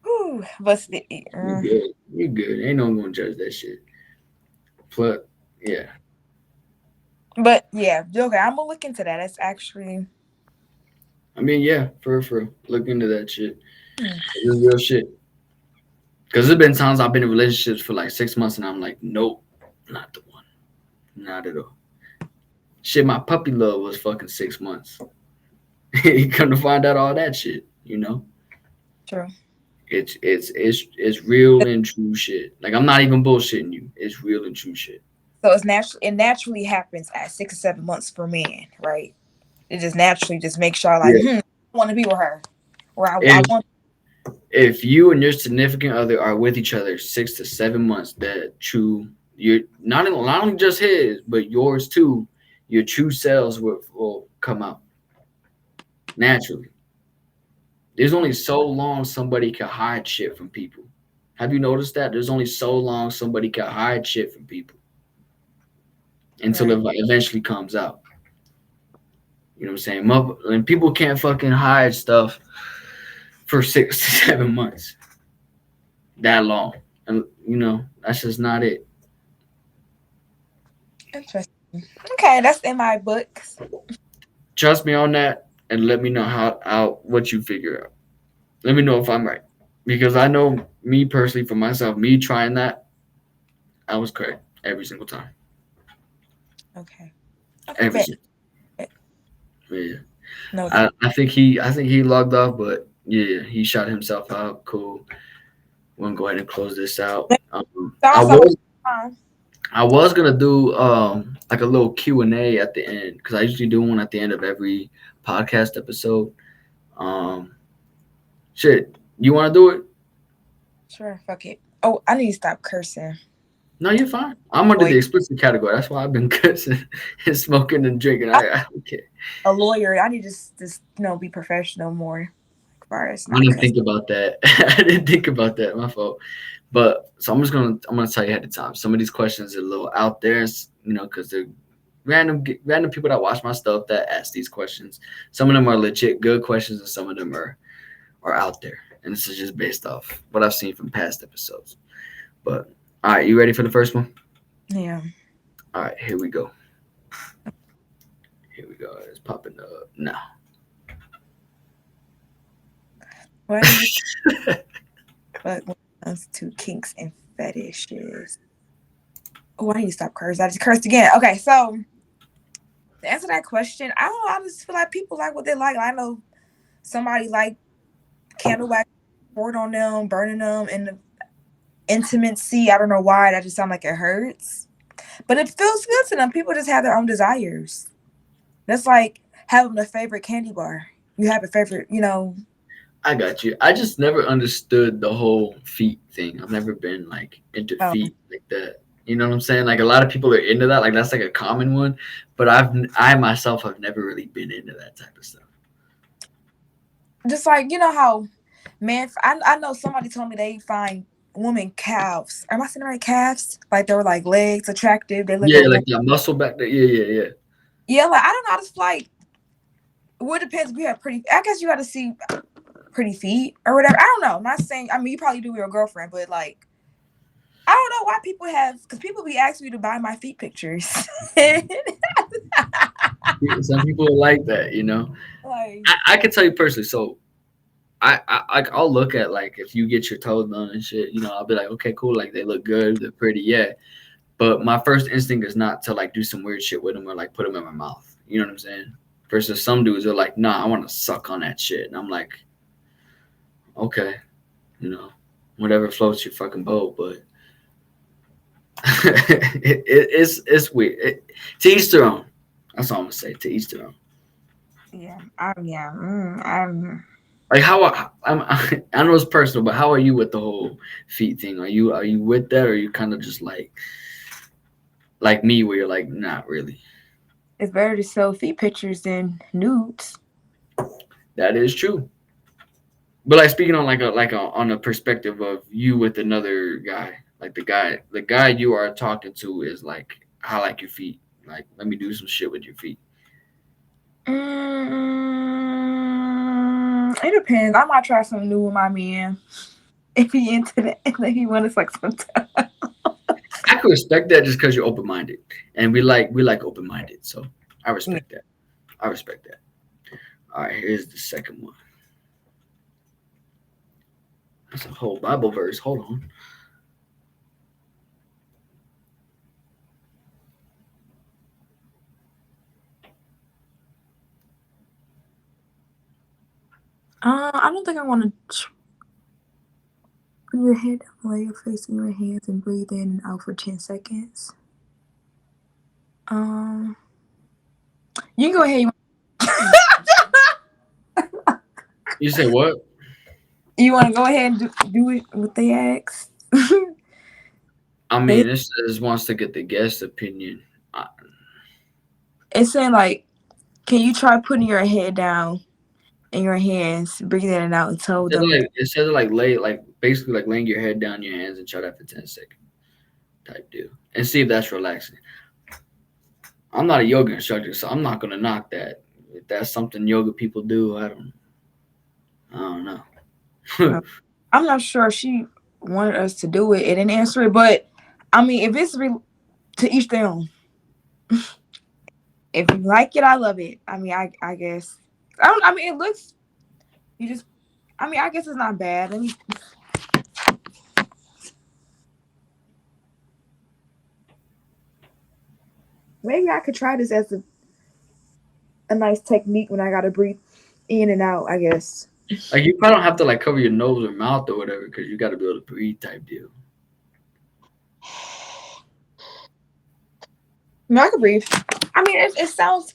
Whew, but You good. You good. Ain't no one gonna judge that shit. Plus, yeah. but yeah, okay. I'm gonna look into that. That's actually I mean, yeah, for look into that shit. hmm, It's real shit. Because there's been times I've been in relationships for like 6 months and I'm like, nope, not the one, not at all. Shit, my puppy love was fucking 6 months. You come to find out all that shit. true. It's real and true shit. Like I'm not even bullshitting you. It's real and true shit. So it naturally happens at 6 or 7 months for men, right? It just naturally just makes sure like, Yeah. I want to be with her, or I If want. if you and your significant other are with each other 6 to 7 months, that true you're not only just his, but yours too, your true selves will come out naturally. There's only so long somebody can hide shit from people. Have you noticed that? There's only so long somebody can hide shit from people until Right. it eventually comes out. You know what I'm saying? And people can't fucking hide stuff for 6 to 7 months that long. And that's just not it. Interesting. Okay, that's in my books. Trust me on that and let me know how what you figure out. Let me know if I'm right. because I know me personally for myself, me trying that, I was correct every single time. Okay. Okay, Every bet. single. Bet. Yeah. No. I think he logged off, but yeah, he shot himself out. Cool. We're gonna go ahead and close this out. I Also, was I was gonna do like a little Q&A at the end because I usually do one at the end of every podcast episode. Um, shit, you want to do it? sure, fuck it. Oh, I need to stop cursing. No, you're fine. I'm under the Lawyer, explicit category. That's why I've been cursing and smoking and drinking. I don't care. a lawyer. I need to just be professional more. As far as I not didn't cussing. think about that. I didn't think about that. My fault. But so I'm gonna tell you ahead of time. Some of these questions are a little out there, because they're random people that watch my stuff that ask these questions. Some of them are legit good questions, and some of them are out there. And this is just based off what I've seen from past episodes. But all right, you ready for the first one? Yeah. All right, here we go. Here we go. It's popping up now. What do you fuck when it comes to kinks and fetishes? Oh, I need to stop cursing. I just cursed again. Okay, so to answer that question, I don't know. I just feel like people like what they like. I know somebody like candle wax poured on them, burning them, and the intimacy. I don't know why. That just sounds like it hurts, but it feels good to them. People just have their own desires. That's like having a favorite candy bar. You have a favorite. I got you. I just never understood the whole feet thing. I've never been like into Oh, feet like that. You know what I'm saying? Like a lot of people are into that. Like that's like a common one, but I myself have never really been into that type of stuff. just like how man. I know somebody told me they find women calves. Am I saying the right calves? Like they were like legs attractive. They look Yeah, like like that muscle back there. Yeah, yeah, yeah. yeah. Like I don't know. I just like well, it depends if you have pretty. I guess you got to see pretty feet or whatever. I don't know. I'm not saying. I mean, you probably do with your girlfriend, but like I don't know why people have because people be asking you to buy my feet pictures. Some people are like that. Like I can tell you personally. So I'll look at like if you get your toes done and shit. I'll be like, okay, cool. Like they look good, they're pretty, yeah. But my first instinct is not to like do some weird shit with them or like put them in my mouth. You know what I'm saying? Versus some dudes are like, nah, I want to suck on that shit, and I'm like, okay, you know, whatever floats your fucking boat, but it's weird. To each their own. That's all I'm gonna say. To each their own. yeah, I'm Like I know it's personal, but how are you with the whole feet thing? Are you with that, or are you kind of just like me, where you're like, not really? it's better to sell feet pictures than nudes. That is true. But like speaking on on a perspective of you with another guy, like the guy you are talking to is like, I like your feet. Like, let me do some shit with your feet. It depends. I might try something new with my man if he into that. If he want to suck some time. I can respect that just because you're open minded, and we like open minded. So I respect that. I respect that. All right, here's the second one. That's a whole Bible verse. Hold on. I don't think I want to put your head down, lay your face in your hands, and breathe in and out for 10 seconds. You can go ahead. You say what? You want to go ahead and do it with the ask? I mean, this just wants to get the guest opinion. It's saying like, can you try putting your head down in your hands, breathe in and out, and tell them. It says like lay like basically like laying your head down in your hands and try that for 10 seconds type deal, and see if that's relaxing. I'm not a yoga instructor, so I'm not gonna knock that. If that's something yoga people do, I don't know. I'm not sure if she wanted us to do it and then answer it, but I mean, if it's to each their own. If you like it, I love it. I mean, I guess I don't. I mean, it looks. You just. I mean, I guess it's not bad. Let me Maybe I could try this as a nice technique when I gotta breathe in and out, I guess. Like you probably don't have to like cover your nose or mouth or whatever because you got to be able to breathe type deal. No, I can breathe. I mean, it sounds.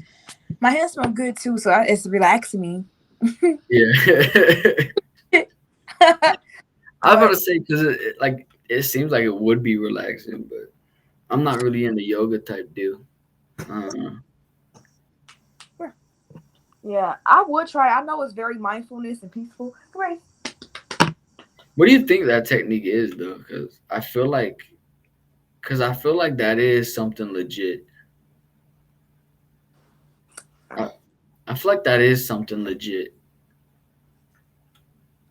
My hands smell good too, so it's relaxing me. Yeah. I was about But to say because like it seems like it would be relaxing, but I'm not really into yoga type deal. Uh, yeah, I would try. I know it's very mindfulness and peaceful. Right. what do you think that technique is though? Because I feel like that is something legit. I, I feel like that is something legit.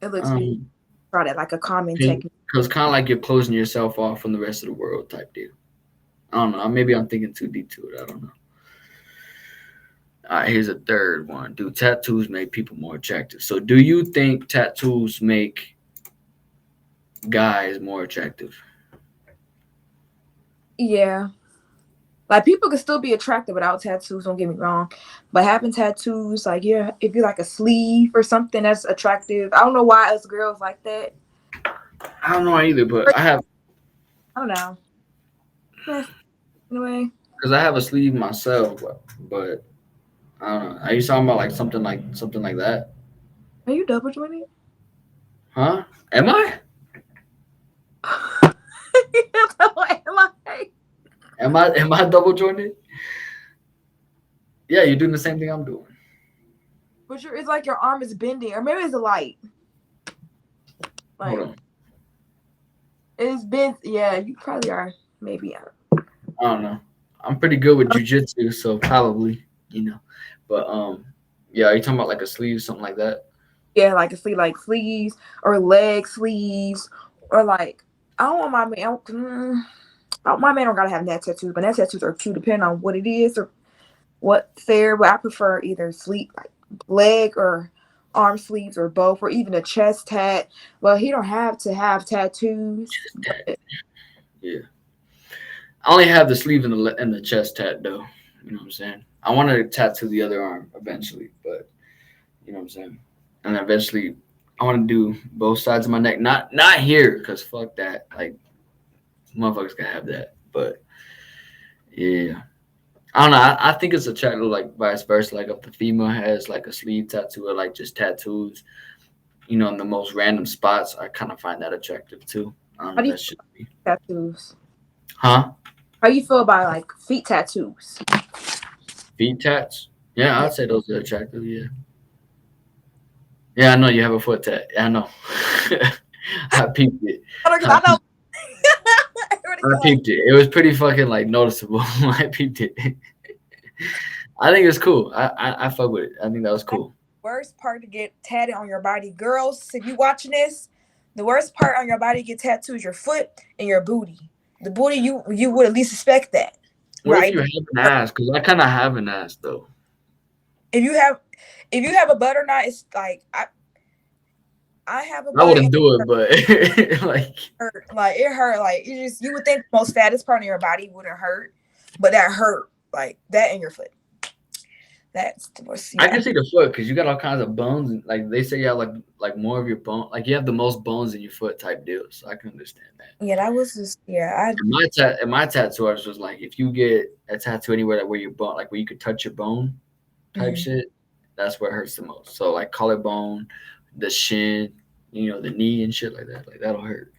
It looks beautiful. Um, Try that like a calming because technique. kind of like you're closing yourself off from the rest of the world type deal. I don't know. Maybe I'm thinking too deep to it. I don't know. All right, here's a third one. Do tattoos make people more attractive? So, do you think tattoos make guys more attractive? Yeah. Like people can still be attractive without tattoos, don't get me wrong. But having tattoos, like yeah, if you like a sleeve or something that's attractive. I don't know why us girls like that. I don't know either, but I have I don't know. Yeah, anyway. because I have a sleeve myself, but I don't know. Are you talking about like something like that? Are you double jointed? Huh? Am I? Am I double jointed? Yeah, you're doing the same thing I'm doing. But it's like your arm is bending, or maybe it's a light. Hold Like on. it's bent. Yeah, you probably are. Maybe. I don't know. I'm pretty good with jujitsu, so probably, you know. But yeah, are you talking about like a sleeve, something like that? Yeah, like a sleeve, like sleeves or leg sleeves, or like I don't want my man. My man don't gotta have neck tattoos, but neck tattoos are cute depending on what it is or what's there. But I prefer either sleeve, like leg or arm sleeves or both, or even a chest tat. Well, he don't have to have tattoos. Tat. Yeah. I only have the sleeve and the chest tat though. You know what I'm saying? I want to tattoo the other arm eventually, but you know what I'm saying. And eventually, I want to do both sides of my neck. Not here, cause fuck that. Like motherfuckers can have that. But yeah, I don't know. I think it's attractive, like vice versa. Like if the female has like a sleeve tattoo or like just tattoos, you know, in the most random spots, I kind of find that attractive too. I don't How know. do you That should be. feel about tattoos? Huh? How you feel about like feet tattoos? Feet tats? Yeah, Yeah. I'd say those are attractive. Yeah. Yeah, I know you have a foot tat. Yeah, I know. I peeped it. Because I I know peeped, everybody I be like, peeped it. It was pretty fucking like noticeable. I peeped it. I think it's cool. I fuck with it. I think that was that's cool. the worst part to get tatted on your body. Girls, if you watching this, the worst part on your body to get tattooed is your foot and your booty. The booty, you would at least expect that, What if right? you have an ass? Because I kind of have an ass though. If you have if you have a butter knot, it's like I have a I butt and wouldn't do it, but like, it hurt like you would think the most fattest part of your body wouldn't hurt, but that hurt like that in your foot. That's the worst. I Yeah, can see the foot because you got all kinds of bones. And, like they say, you have like more of your bone. Like you have the most bones in your foot type deal. So I can understand that. yeah, that was just yeah. And my tattoo artist was like, if you get a tattoo anywhere that where your bone, like where you could touch your bone type Mhm. shit, that's where it hurts the most. So like collarbone, the shin, you know, the knee and shit like that. Like that'll hurt.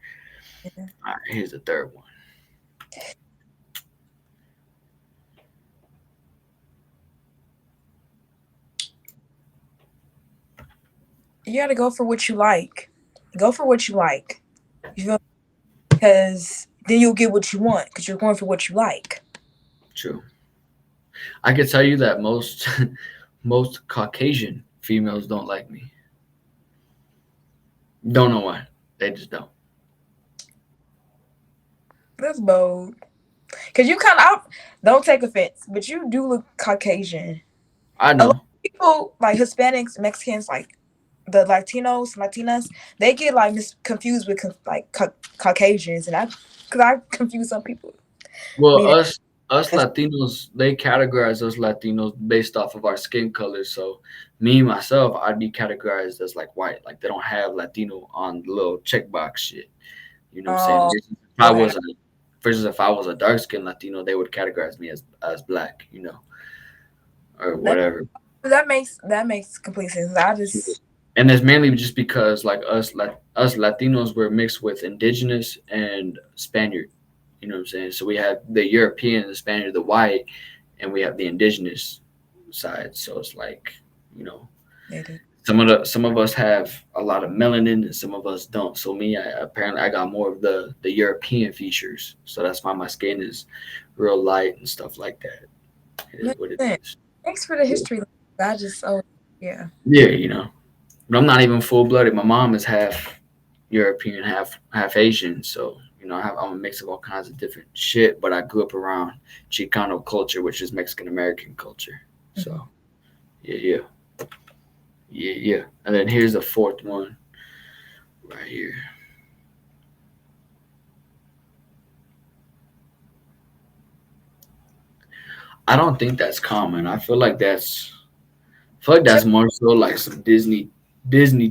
Yeah. All right, here's the third one. You got to go for what you like. Go for what you like. You feel? Because then you'll get what you want because you're going for what you like. True. I can tell you that most most Caucasian females don't like me. Don't know why. They just don't. That's bold. Because you kind of don't take offense, but you do look Caucasian. I A lot know. of people like Hispanics, Mexicans, like the Latinos, Latinas, they get like confused with like Caucasians, and I confuse some people. Well, Meaning, us That's, Latinos, they categorize us Latinos based off of our skin color. So me myself, I'd be categorized as like white. Like they don't have Latino on the little checkbox shit. You know what I'm saying? oh, Versus if I okay. was a dark skinned Latino, they would categorize me as black, or That whatever. that makes complete sense. I just And it's mainly just because like us Latinos were mixed with indigenous and Spaniard. You know what I'm saying? So we have the European, the Spaniard, the white, and we have the indigenous side. So it's like, you know, did it. some of us have a lot of melanin and some of us don't. So me, apparently I got more of the European features. So that's why my skin is real light and stuff like that. It is Makes what it sense. is. Thanks for the history. I just yeah. Yeah, but I'm not even full blooded. My mom is half European, half Asian. So I'm a mix of all kinds of different shit. But I grew up around Chicano culture, which is Mexican American culture. Mm-hmm. So yeah. And then here's the fourth one right here. I don't think that's common. I feel like She, that's more so like some Disney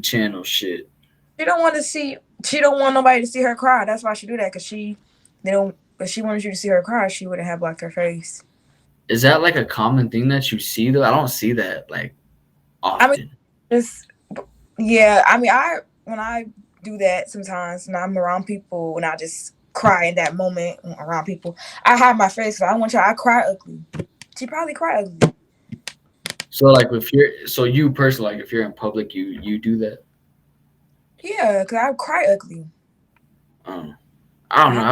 Channel shit. she don't want to see. She don't want nobody to see her cry. That's why she do that. Cause they don't. If she wanted you to see her cry, she wouldn't have blocked her face. Is that like a common thing that you see though? I don't see that like I mean, often. just yeah. I mean, I when I do that sometimes, when I'm around people, when I just cry in that moment around people, I hide my face. 'Cause I want you. I cry ugly. She probably cry ugly. So like you personally, like if you're in public, you do that. Yeah, cause I cry ugly. Um, I don't know.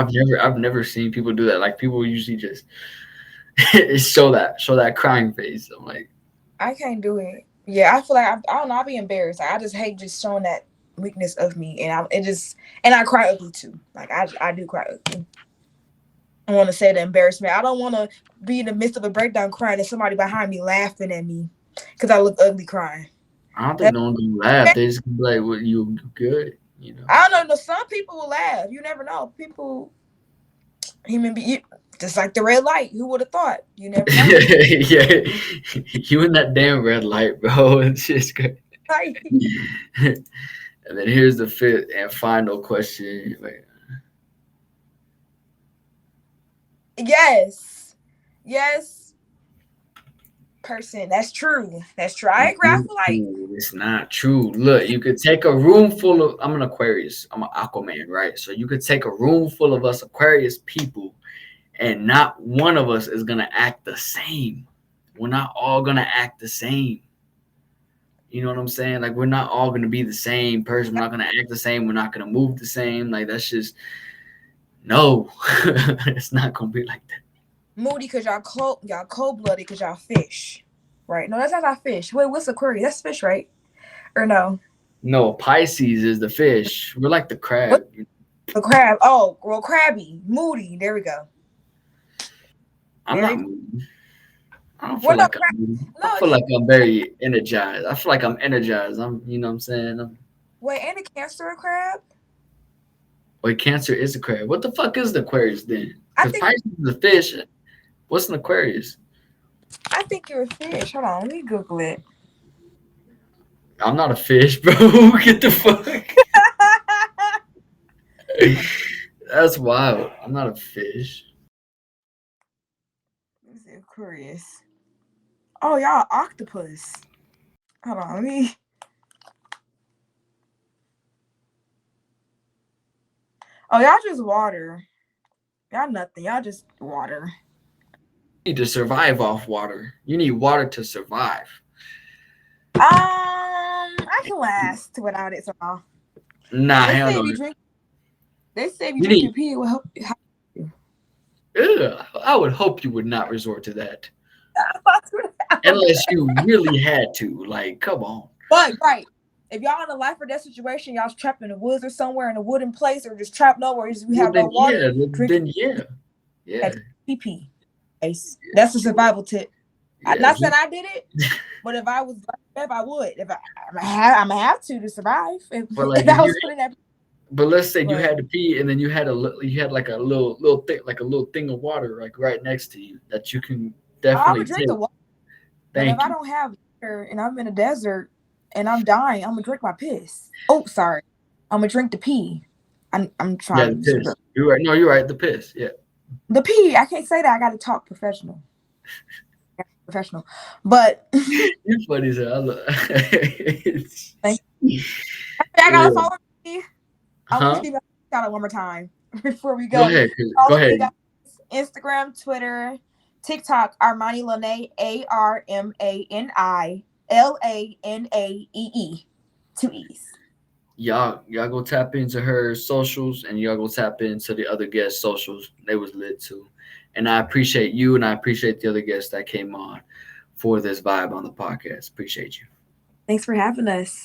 I I've never seen people do that. Like people usually just show that crying face. I'm like, I can't do it. Yeah, I feel like I don't know. I'll be embarrassed. Like, I just hate just showing that weakness of me, and I cry ugly too. Like I do cry ugly. I want to say the embarrassment. I don't want to be in the midst of a breakdown crying and somebody behind me laughing at me because I look ugly crying. I don't think That, no one's gonna laugh. They just gonna be like, "What you good?" I don't know. Some people will laugh. You never know. People, human being, just like the red light. Who would have thought? You never know. Yeah, you in that damn red light, bro. It's just good. Like, And then here's the fifth and final question. yes, yes, person. That's true. That's true. I agree. I feel like It's not true. Look, you could take a room full of. I'm an Aquarius. I'm an Aquaman, right? So you could take a room full of us Aquarius people, and not one of us is gonna act the same. We're not all gonna act the same. You know what I'm saying? Like we're not all gonna be the same person. We're not gonna act the same. We're not gonna move the same. Like that's just no. It's not gonna be like that. moody because y'all cold blooded because y'all fish, right? No, that's not our fish. Wait, what's Aquarius? That's fish, right? Or no? No, Pisces is the fish. We're like the What crab. the crab? Oh, well, crabby, moody. There we go. I'm There not you go. moving. I don't Well, feel no, like I'm moving. I no. feel like I'm very energized. I feel like I'm energized. You know what I'm saying? Wait, and a Cancer a crab? Wait, Cancer is a crab. What the fuck is the Aquarius then? I Because think Pisces is a fish. What's an Aquarius? I think you're a fish. Hold on, let me Google it. I'm not a fish, bro. Get the fuck. That's wild. I'm not a fish. Let me see, Aquarius. Oh, y'all octopus. Hold on, let me. Oh, y'all just water. Y'all nothing. Y'all just water. You need to survive off water. You need water to survive. I can last without it somehow. Nah, They hell say no. if you drink, they say if you You drink your need. pee, it will help. Ugh, I would hope you would not resort to that But unless you really had to. Like, come on. right, if y'all in a life or death situation, y'all's trapped in the woods or somewhere in a wooden place, or just trapped nowhere, we Well, have no then water. yeah, Drink yeah, that pee. That's a survival tip. I'm yeah. not saying I did it, but if I would. If I'm gonna have to survive. If, But like, if I was put in that. But let's say you Right. had to pee, and then you had like a little thing of water like right next to you that you can I definitely would drink the take. water, but if Thank I you. don't have water and I'm in a desert and I'm dying, I'm gonna drink my piss. Oh, sorry, I'm gonna drink the pee. I'm Yeah, trying the to be piss. super. You're right. No, you're right. The piss. Yeah. The pee. I can't say that. I got to talk professional. Professional, but You funny as hell. I love thank yeah. you. I gotta follow me. I want to Huh? give a shout out one more time before we Go go. ahead. Go Follow me, ahead. guys. Instagram, Twitter, TikTok, Armani Lanae, ARMANI LANAEE. Two E's. Y'all go tap into her socials, and y'all go tap into the other guest socials. They was lit too. And I appreciate you, and I appreciate the other guests that came on for this vibe on the podcast. Appreciate you. Thanks for having us.